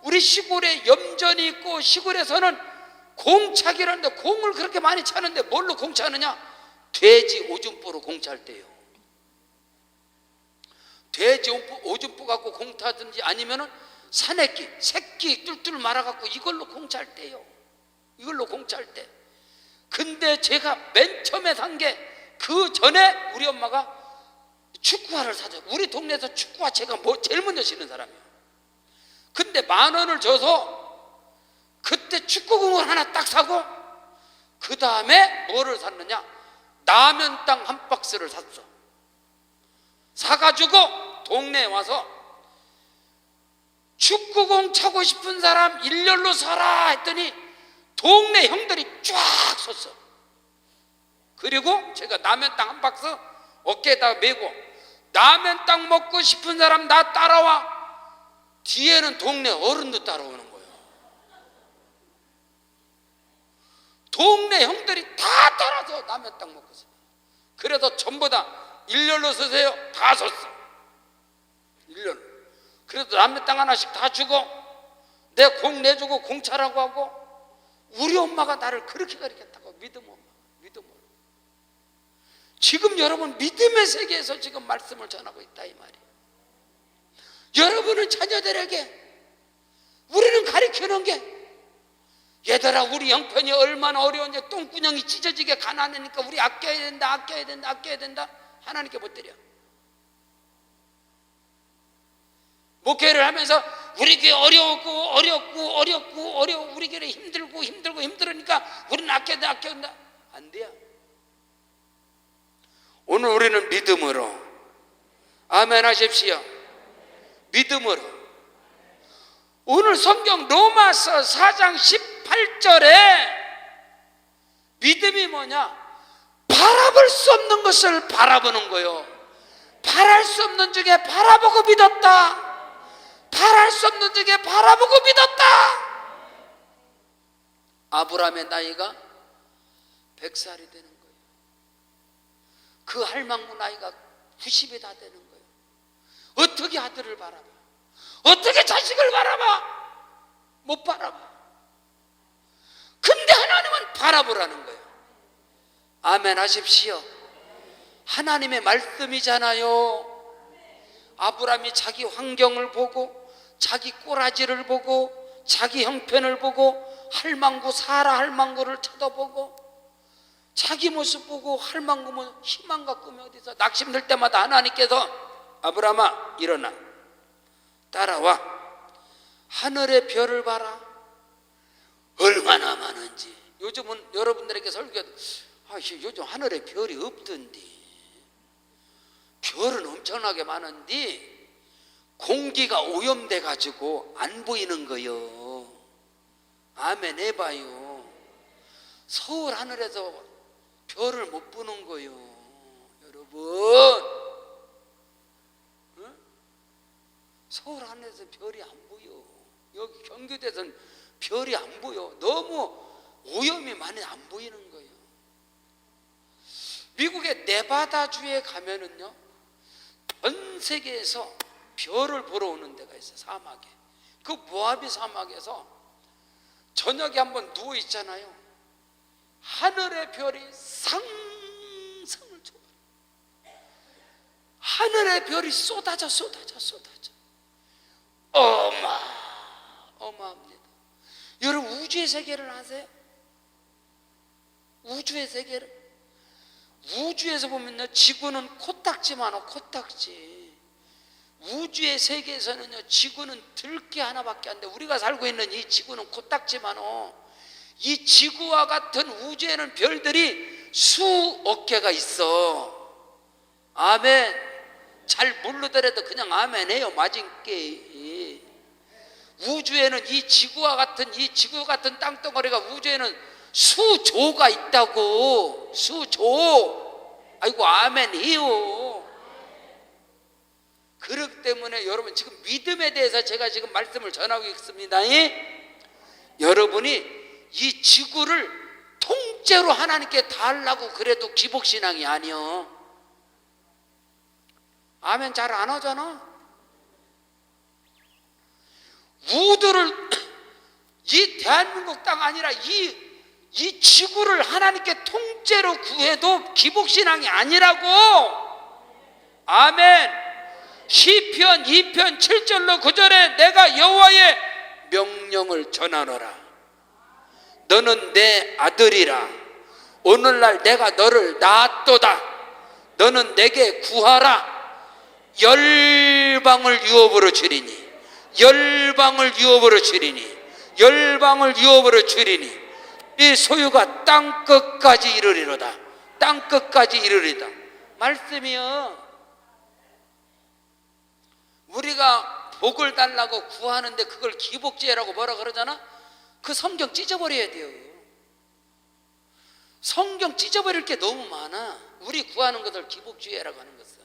우리 시골에 염전이 있고 시골에서는 공차기라는데 공을 그렇게 많이 차는데 뭘로 공차느냐? 돼지 오줌보로 공차할 때요. 돼지 오줌보 갖고 공타든지 아니면은 사내끼, 새끼 뚫뚫 말아갖고 이걸로 공차할 때요. 이걸로 공차할 때. 근데 제가 맨 처음에 산 게 그 전에 우리 엄마가 축구화를 사줘요. 우리 동네에서 축구화 제가 제일 먼저 신는 사람이에요. 근데 10,000원을 줘서 그때 축구공을 하나 딱 사고 그 다음에 뭐를 샀느냐? 라면 땅 한 박스를 샀어. 사가지고 동네에 와서 축구공 차고 싶은 사람 일렬로 서라 했더니 동네 형들이 쫙 섰어. 그리고 제가 라면 땅 한 박스 어깨에다가 메고 라면 땅 먹고 싶은 사람 나 따라와. 뒤에는 동네 어른도 따라오는 거예요. 동네 형들이 다 따라서 라면 땅 먹고 있어요. 그래서 전부 다 일렬로 서세요. 다 섰어. 일렬로. 그래도 라면 땅 하나씩 다 주고 내 공 내주고 공차라고 하고 우리 엄마가 나를 그렇게 가르쳤다고. 믿음 엄마, 믿음 엄마. 지금 여러분 믿음의 세계에서 지금 말씀을 전하고 있다 이 말이에요. 여러분은 자녀들에게 우리는 가르치는 게 얘들아 우리 형편이 얼마나 어려운지 똥구녕이 찢어지게 가난하니까 우리 아껴야 된다 아껴야 된다 아껴야 된다. 하나님께 못 드려. 목회를 하면서 우리 교회 어렵고 우리 교회 힘들으니까 우리는 아껴야 된다. 안 돼요. 오늘 우리는 믿음으로 아멘 하십시오. 믿음으로. 오늘 성경 로마서 4장 18절에 믿음이 뭐냐? 바라볼 수 없는 것을 바라보는 거요. 바랄 수 없는 중에 바라보고 믿었다. 바랄 수 없는 중에 바라보고 믿었다. 아브라함의 나이가 100살이 되는 거예요. 그 할망구 나이가 90이 다 되는 거예요. 어떻게 아들을 바라봐? 어떻게 자식을 바라봐? 못 바라봐. 근데 하나님은 바라보라는 거예요. 아멘 하십시오. 하나님의 말씀이잖아요. 아브라함이 자기 환경을 보고 자기 꼬라지를 보고 자기 형편을 보고 할망구 사라 할망구를 쳐다보고 자기 모습 보고 할망구면 희망과 꿈이 어디서 낙심될 때마다 하나님께서 아브라함아 일어나 따라와 하늘의 별을 봐라. 얼마나 많은지. 요즘은 여러분들에게 설교해도 요즘 하늘에 별이 없던데 별은 엄청나게 많은데 공기가 오염돼 가지고 안 보이는 거요. 아멘 해봐요. 서울 하늘에서 별을 못 보는 거요. 여러분 응? 서울 하늘에서 별이 안 보여. 여기 경기도에서는 별이 안 보여. 너무 오염이 많이 안 보이는 거예요. 미국의 네바다주에 가면은요 전 세계에서 별을 보러 오는 데가 있어요. 사막에. 그 모하비 사막에서 저녁에 한번 누워 있잖아요. 하늘의 별이 상상을 초월해. 하늘의 별이 쏟아져 어마어마합니다. 여러분 우주의 세계를 아세요? 우주의 세계를. 우주에서 보면요 지구는 코딱지만한 코딱지. 우주의 세계에서는요 지구는 들개 하나밖에 안 돼. 우리가 살고 있는 이 지구는 코딱지만어. 이 지구와 같은 우주에는 별들이 수억 개가 있어. 아멘. 잘 모르더라도 그냥 아멘 해요. 맞은 게. 우주에는 이 지구와 같은 이 지구 같은 땅덩어리가 우주에는 수조가 있다고. 수조. 아이고 아멘 해요. 그렇기 때문에 여러분 지금 믿음에 대해서 제가 지금 말씀을 전하고 있습니다. 여러분이 이 지구를 통째로 하나님께 달라고 그래도 기복신앙이 아니요. 아멘 잘 안 하잖아. 우주를 이 대한민국 땅 아니라 이 이 지구를 하나님께 통째로 구해도 기복신앙이 아니라고. 아멘. 시편 2편 7절로 9절에 내가 여호와의 명령을 전하노라. 너는 내 아들이라. 오늘날 내가 너를 낳았도다. 너는 내게 구하라. 열방을 유업으로 주리니, 열방을 유업으로 주리니, 열방을 유업으로 주리니 이 소유가 땅끝까지 이르리로다. 땅끝까지 이르리다. 말씀이요, 우리가 복을 달라고 구하는데 그걸 기복지혜라고 뭐라 그러잖아? 그 성경 찢어버려야 돼요. 성경 찢어버릴 게 너무 많아. 우리 구하는 것을 기복지혜라고 하는 것은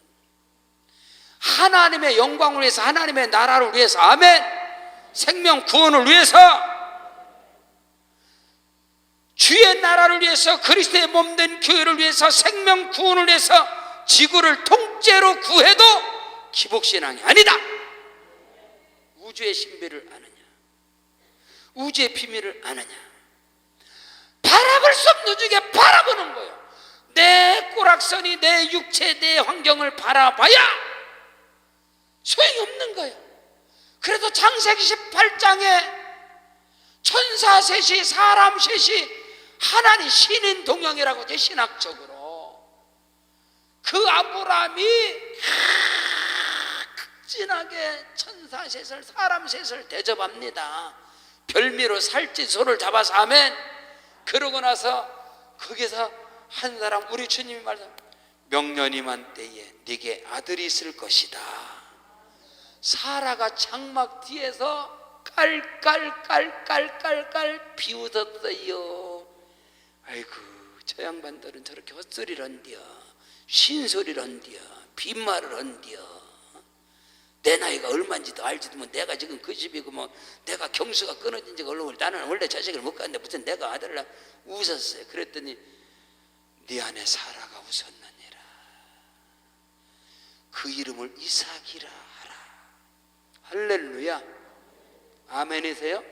하나님의 영광을 위해서, 하나님의 나라를 위해서, 아멘, 생명 구원을 위해서, 주의 나라를 위해서, 그리스도의 몸된 교회를 위해서, 생명 구원을 위해서 지구를 통째로 구해도 기복신앙이 아니다. 우주의 신비를 아느냐? 우주의 비밀을 아느냐? 바라볼 수 없는 중에 바라보는 거예요. 내 꼬락선이, 내 육체, 내 환경을 바라봐야 소용이 없는 거예요. 그래도 창세기 18장에 천사 셋이, 사람 셋이 하나님 신인 동형이라고 제 신학적으로 그 아브라함이 극진하게 천사 셋을, 사람 셋을 대접합니다. 별미로 살찐소를 잡아서, 아멘. 그러고 나서 거기서 한 사람, 우리 주님이 말씀, 명년이만 때에 네게 아들이 있을 것이다. 사라가 장막 뒤에서 깔깔깔깔깔깔 비웃었어요. 아이고, 저 양반들은 저렇게 헛소리를 한디야, 신소리를 한디야, 빈말을 한디야. 내 나이가 얼마인지도 알지도 뭐, 내가 지금 그 집이고 뭐, 내가 경수가 끊어진 지가 얼마나, 나는 원래 자식을 못 갖는데 무슨 내가 아들을 낳. 웃었어요. 그랬더니 네 안에 사라가 웃었느니라. 그 이름을 이삭이라 하라. 할렐루야. 아멘이세요?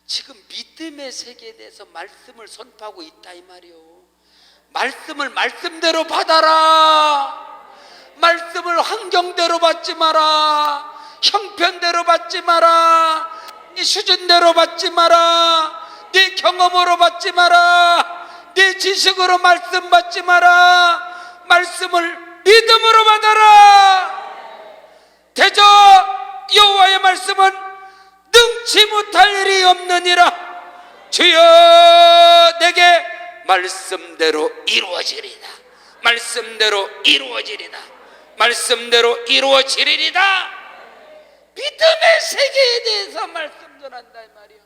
지금 믿음의 세계에 대해서 말씀을 선포하고 있다 이 말이요. 말씀을 말씀대로 받아라. 말씀을 환경대로 받지 마라. 형편대로 받지 마라. 네 수준대로 받지 마라. 네 경험으로 받지 마라. 네 지식으로 말씀 받지 마라. 말씀을 믿음으로 받아라. 대저 여호와의 말씀은 능치 못할 일이 없느니라. 주여 내게 말씀대로 이루어지리다. 말씀대로 이루어지리다. 말씀대로 이루어지리다. 믿음의 세계에 대해서 말씀 전한다 이 말이야.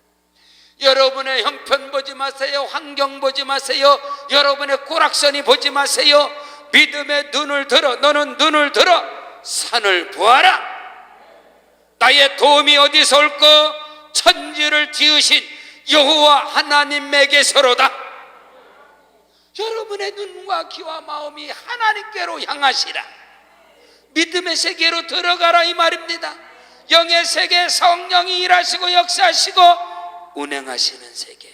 여러분의 형편 보지 마세요. 환경 보지 마세요. 여러분의 꼬락선이 보지 마세요. 믿음의 눈을 들어. 너는 눈을 들어 산을 보아라. 나의 도움이 어디서 올꼬? 천지를 지으신 여호와 하나님에게서로다. 여러분의 눈과 귀와 마음이 하나님께로 향하시라. 믿음의 세계로 들어가라 이 말입니다. 영의 세계, 성령이 일하시고 역사하시고 운행하시는 세계.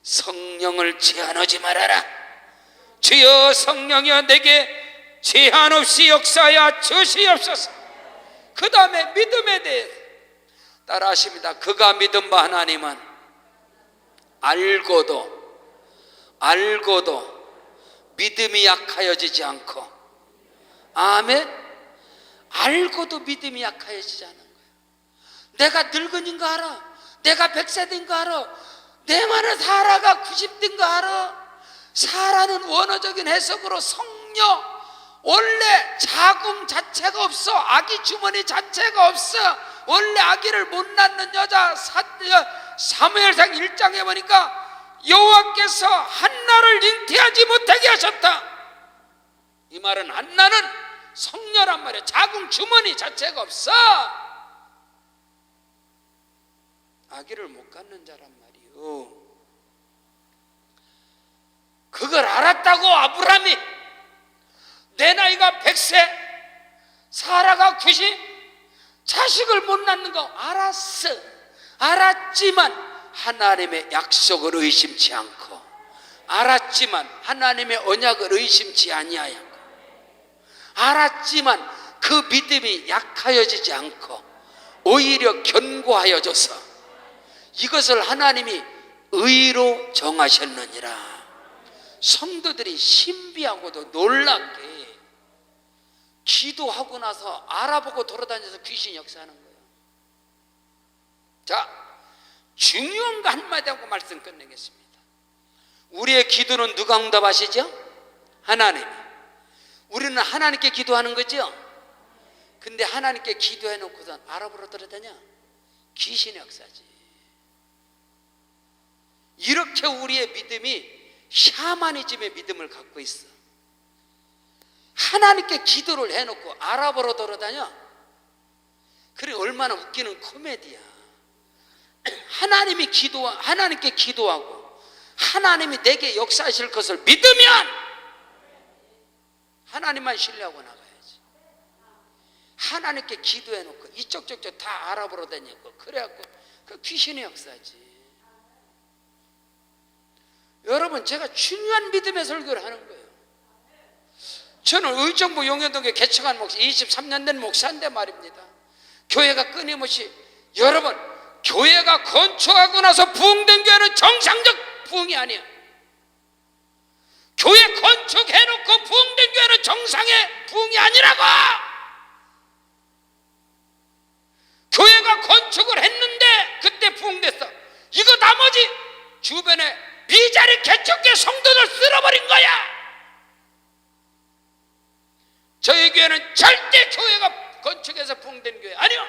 성령을 제한하지 말아라. 주여 성령이여 내게 제한 없이 역사하여 주시옵소서. 그 다음에 믿음에 대해 따라 하십니다. 그가 믿은 바 하나님은 알고도 믿음이 약하여지지 않고, 아멘. 알고도 믿음이 약하여지지 않은 거예요. 내가 늙은인 거 알아. 내가 100세인 거 알아. 내 말은 사라가 90인 거 알아. 사라는 원어적인 해석으로 성녀, 원래 자궁 자체가 없어. 아기 주머니 자체가 없어. 원래 아기를 못 낳는 여자. 사무엘상 1장에 보니까 여호와께서 한나를 잉태하지 못하게 하셨다. 이 말은 한나는 성녀란 말이야. 자궁 주머니 자체가 없어. 아기를 못 갖는 자란 말이요. 그걸 알았다고 아브라함이. 내 나이가 100세, 사라가 90, 자식을 못 낳는 거 알았어. 알았지만 하나님의 약속을 의심치 않고, 알았지만 하나님의 언약을 의심치 아니하였고, 알았지만 그 믿음이 약하여지지 않고 오히려 견고하여져서 이것을 하나님이 의로 정하셨느니라. 성도들이 신비하고도 놀랍게 기도하고 나서 알아보고 돌아다녀서 귀신이 역사하는 거예요. 자, 중요한 거 한마디 하고 말씀 끝내겠습니다. 우리의 기도는 누가 응답하시죠? 하나님. 우리는 하나님께 기도하는 거죠. 근데 하나님께 기도해놓고선 알아보러 돌아다녀? 귀신의 역사지. 이렇게 우리의 믿음이 샤머니즘의 믿음을 갖고 있어. 하나님께 기도를 해놓고 알아보러 돌아다녀? 그래, 얼마나 웃기는 코미디야. 하나님께 기도하고 하나님이 내게 역사하실 것을 믿으면 하나님만 신뢰하고 나가야지. 하나님께 기도해놓고 이쪽 저쪽 다 알아보러 다니고 그래갖고 그 귀신의 역사지. 여러분, 제가 중요한 믿음의 설교를 하는 거예요. 저는 의정부 용현동에 개척한 목사, 23년 된 목사인데 말입니다. 교회가 끊임없이, 여러분, 교회가 건축하고 나서 부흥된 교회는 정상적 부흥이 아니에요. 교회 건축해놓고 부흥된 교회는 정상의 부흥이 아니라고. 교회가 건축을 했는데 그때 부흥됐어. 이거 나머지 주변에 미자리 개척교회 성도들 쓸어버린 거야. 저희 교회는 절대 교회가 건축해서 부흥된 교회 아니요.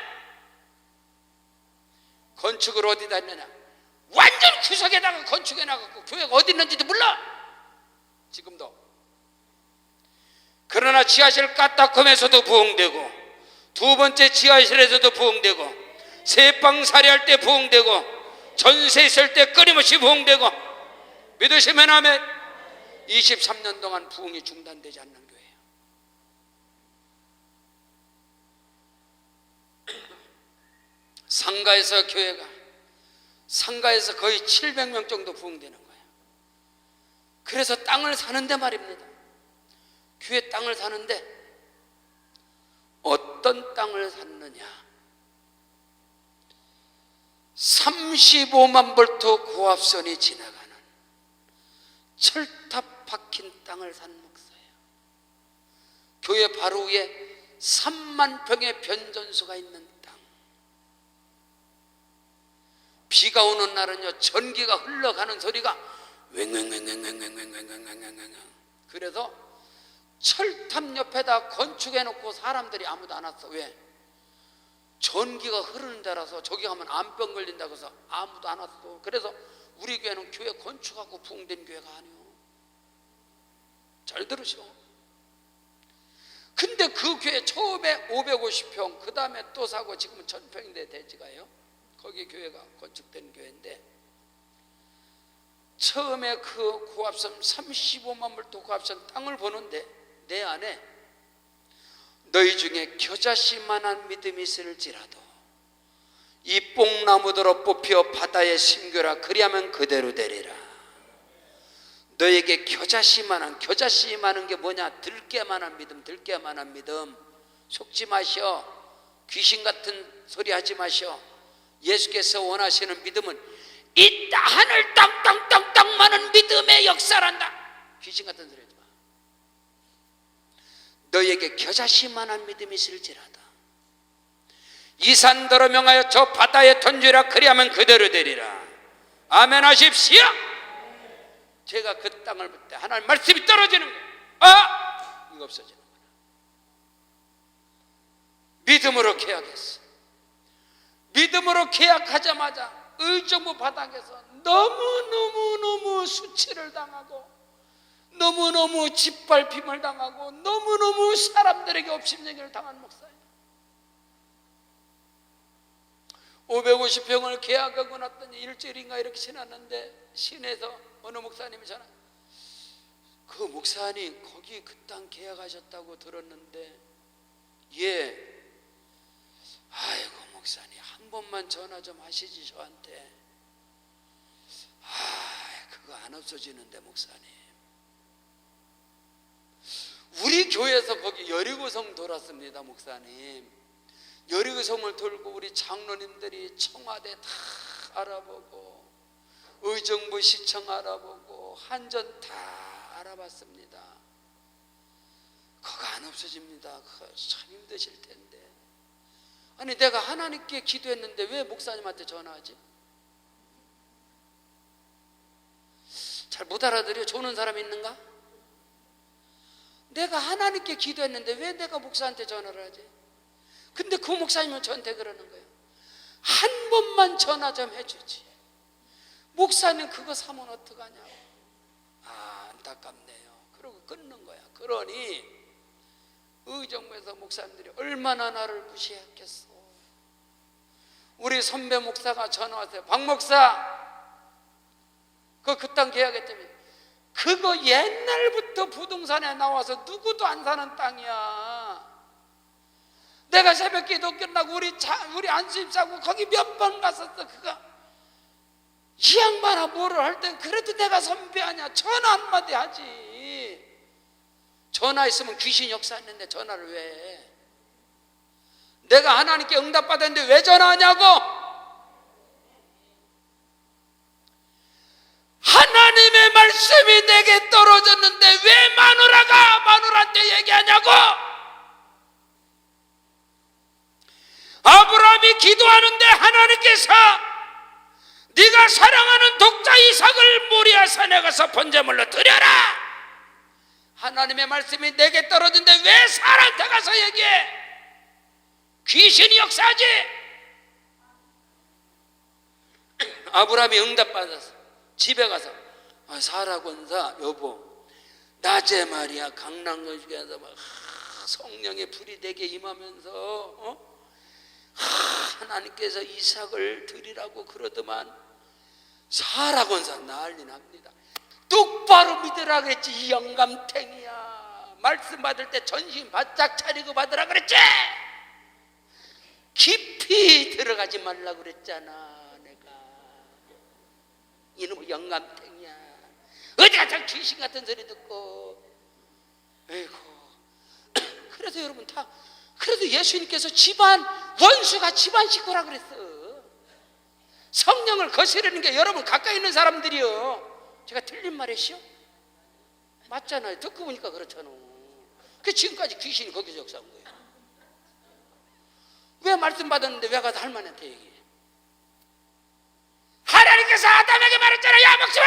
건축을 어디다 했느냐? 완전 구석에다가 건축해놔갖고 교회가 어디 있는지도 몰라. 지금도. 그러나 지하실 까딱홈에서도 부흥되고, 두 번째 지하실에서도 부흥되고, 세방살이 할 때 부흥되고, 전세 있을 때 끊임없이 부흥되고, 믿으시면 아멘. 23년 동안 부흥이 중단되지 않는 교회예요. 상가에서 거의 700명 정도 부흥되는 거예요. 그래서 땅을 사는데 말입니다. 교회 땅을 사는데 어떤 땅을 샀느냐? 35만 볼트 고압선이 지나가는 철탑 박힌 땅을 산 목사예요. 교회 바로 위에 3만 평의 변전소가 있는 땅. 비가 오는 날은요, 전기가 흘러가는 소리가 왱왱왱왱왱왱왱왱왱왱. 그래서 철탑 옆에다 건축해놓고 사람들이 아무도 안 왔어. 왜? 전기가 흐르는 데라서 저기 가면 암병 걸린다고 해서 아무도 안 왔어. 그래서 우리 교회는 교회 건축하고 부흥된 교회가 아니요. 잘 들으시오. 근데 그 교회 처음에 550평, 그 다음에 또 사고 지금은 1000평인데 대지가요. 거기 교회가 건축된 교회인데, 처음에 그 고압선 35만 볼트 고압선 땅을 보는데 내 안에 너희 중에 겨자씨만한 믿음이 있을지라도 이 뽕나무더러 뽑혀 바다에 심겨라. 그리하면 그대로 되리라. 너에게 겨자씨만한 게 뭐냐? 들깨만한 믿음. 속지 마셔. 귀신 같은 소리 하지 마셔. 예수께서 원하시는 믿음은 이 하늘 땅 많은 믿음의 역사란다. 귀신 같은 소리 하지 마. 너에게 겨자씨만한 믿음이 있을지라도 이 산더러 명하여 저 바다에 던지라. 그리하면 그대로 되리라. 아멘 하십시오. 제가 그 땅을 볼 때 하나님 말씀이 떨어지는 거예요. 이거 없어지는 거야. 믿음으로 계약했어. 믿음으로 계약하자마자 의정부 바닥에서 너무너무 수치를 당하고, 너무너무 짓밟힘을 당하고, 너무너무 사람들에게 업신여기를 당한 목사예요. 550평을 계약하고 났더니 일주일인가 이렇게 지났는데 시내에서 어느 목사님이 전화, 그 목사님 거기 그 땅 계약하셨다고 들었는데. 예. 아이고 목사님 한 번만 전화 좀 하시지 저한테. 안 없어지는데 목사님. 우리 교회에서 거기 여리고성 돌았습니다 목사님. 여리고성을 돌고 우리 장로님들이 청와대 다 알아보고 의정부 시청 알아보고 한전 다 알아봤습니다. 그거 안 없어집니다. 그거 참 힘드실 텐데. 아니 내가 하나님께 기도했는데 왜 목사님한테 전화하지? 잘 못 알아들여? 조는 사람 있는가? 내가 하나님께 기도했는데 왜 내가 목사한테 전화를 하지? 근데 그 목사님은 저한테 그러는 거예요. 한 번만 전화 좀 해주지. 목사님 그거 사면 어떡하냐고. 아, 안타깝네요. 그러고 끊는 거야. 그러니 의정부에서 목사님들이 얼마나 나를 무시했겠어. 우리 선배 목사가 전화 왔어요. 박 목사 그 땅 계약했다며. 그거 옛날부터 부동산에 나와서 누구도 안 사는 땅이야. 내가 새벽 기도 끝나고 우리 안수입사고 거기 몇 번 갔었어. 그거 이 양반아 뭐를 할 땐 그래도 내가 선배 아니야. 전화 한마디 하지. 전화했으면 귀신 역사했는데 전화를 왜 해? 내가 하나님께 응답받았는데 왜 전화하냐고. 하나님의 말씀이 내게 떨어졌는데 왜 마누라가 마누라한테 얘기하냐고. 아브라함이 기도하는데 하나님께서 네가 사랑하는 독자 이삭을 모리아 산에 가서 번제물로 드려라. 하나님의 말씀이 내게 떨어졌는데 왜 사람한테 가서 얘기해? 귀신이 역사하지. 아브라함이 응답받았어. 집에 가서 사라 권사 여보, 낮에 말이야 강남역에서 막 성령의 불이 내게 임하면서 하나님께서 이삭을 드리라고 그러더만 사라 권사 난리 납니다. 똑바로 믿으라 그랬지. 이 영감탱이야. 말씀 받을 때 전신 바짝 차리고 받으라 그랬지. 깊이 들어가지 말라 그랬잖아. 이놈의 영감탱이야. 어디 가서 귀신 같은 소리 듣고. 에이고. 그래서 여러분 다, 그래도 예수님께서 집안 원수가 집안 식구라 그랬어. 성령을 거스르는 게 여러분 가까이 있는 사람들이요. 제가 틀린 말이시오? 맞잖아요. 듣고 보니까 그렇잖아. 그 지금까지 귀신이 거기서 역사한 거예요. 왜 말씀 받았는데 왜 가서 할머니한테 얘기해? 하나님께서 아담에게 말했잖아. 야 먹지 마.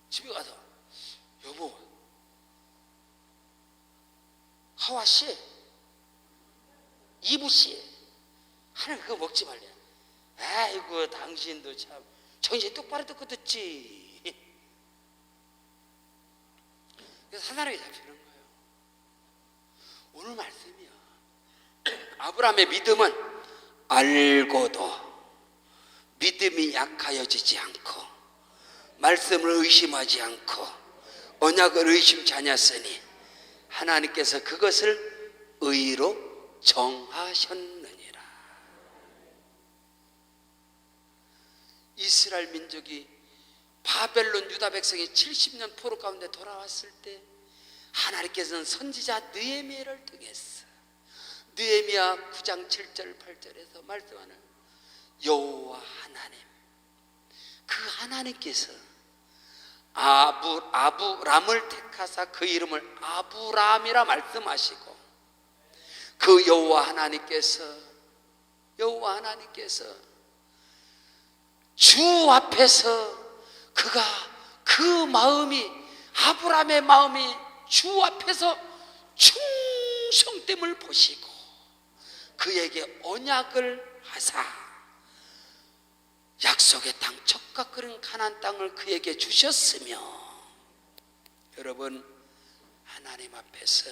집에 가서 여보, 하와씨, 이브씨, 하나님 그거 먹지 말래. 아이고 당신도 참 정신 똑바로 듣고 듣지. 그래서 하나님이 잡히는 거예요. 오늘 말씀이야. 아브라함의 믿음은 알고도 믿음이 약하여지지 않고 말씀을 의심하지 않고 언약을 의심치 않았으니 하나님께서 그것을 의로 정하셨느니라. 이스라엘 민족이 바벨론 유다 백성이 70년 포로 가운데 돌아왔을 때 하나님께서는 선지자 느헤미야를 통해서 느헤미야 9장 7절 8절에서 말씀하는 여호와 하나님, 그 하나님께서 아브람을 택하사 그 이름을 아브람이라 말씀하시고 그 여호와 하나님께서 주 앞에서 그가 그 마음이 아브람의 마음이 주 앞에서 충성됨을 보시고 그에게 언약을 하사 약속의 땅 젖과 끓은 가나안 땅을 그에게 주셨으며, 여러분 하나님 앞에서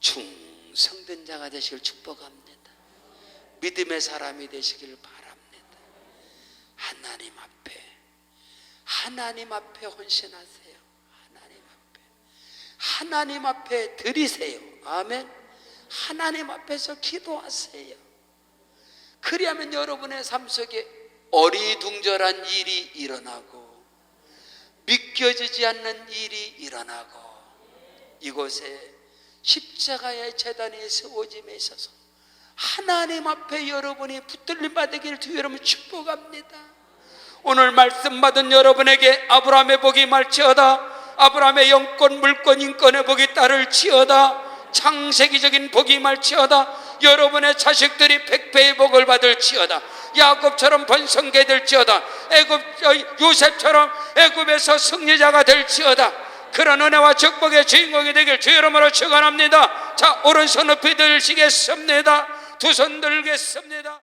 충성된 자가 되시길 축복합니다. 믿음의 사람이 되시길 바랍니다. 하나님 앞에 헌신하세요. 하나님 앞에 드리세요. 아멘. 하나님 앞에서 기도하세요. 그리하면 여러분의 삶 속에 어리둥절한 일이 일어나고 믿겨지지 않는 일이 일어나고 이곳에 십자가의 제단이 세워짐에 있어서 하나님 앞에 여러분이 붙들림 받으기를 주 여러분 축복합니다. 오늘 말씀 받은 여러분에게 아브라함의 복이 말지어다. 아브라함의 영권, 물권, 인권의 복이 따를지어다. 창세기적인 복이 말지어다. 여러분의 자식들이 백배의 복을 받을지어다. 야곱처럼 번성게 될지어다. 요셉처럼 애굽에서 승리자가 될지어다. 그런 은혜와 축복의 주인공이 되길 주 이름으로 축원합니다. 자, 오른손 높이 들시겠습니다. 두 손 들겠습니다.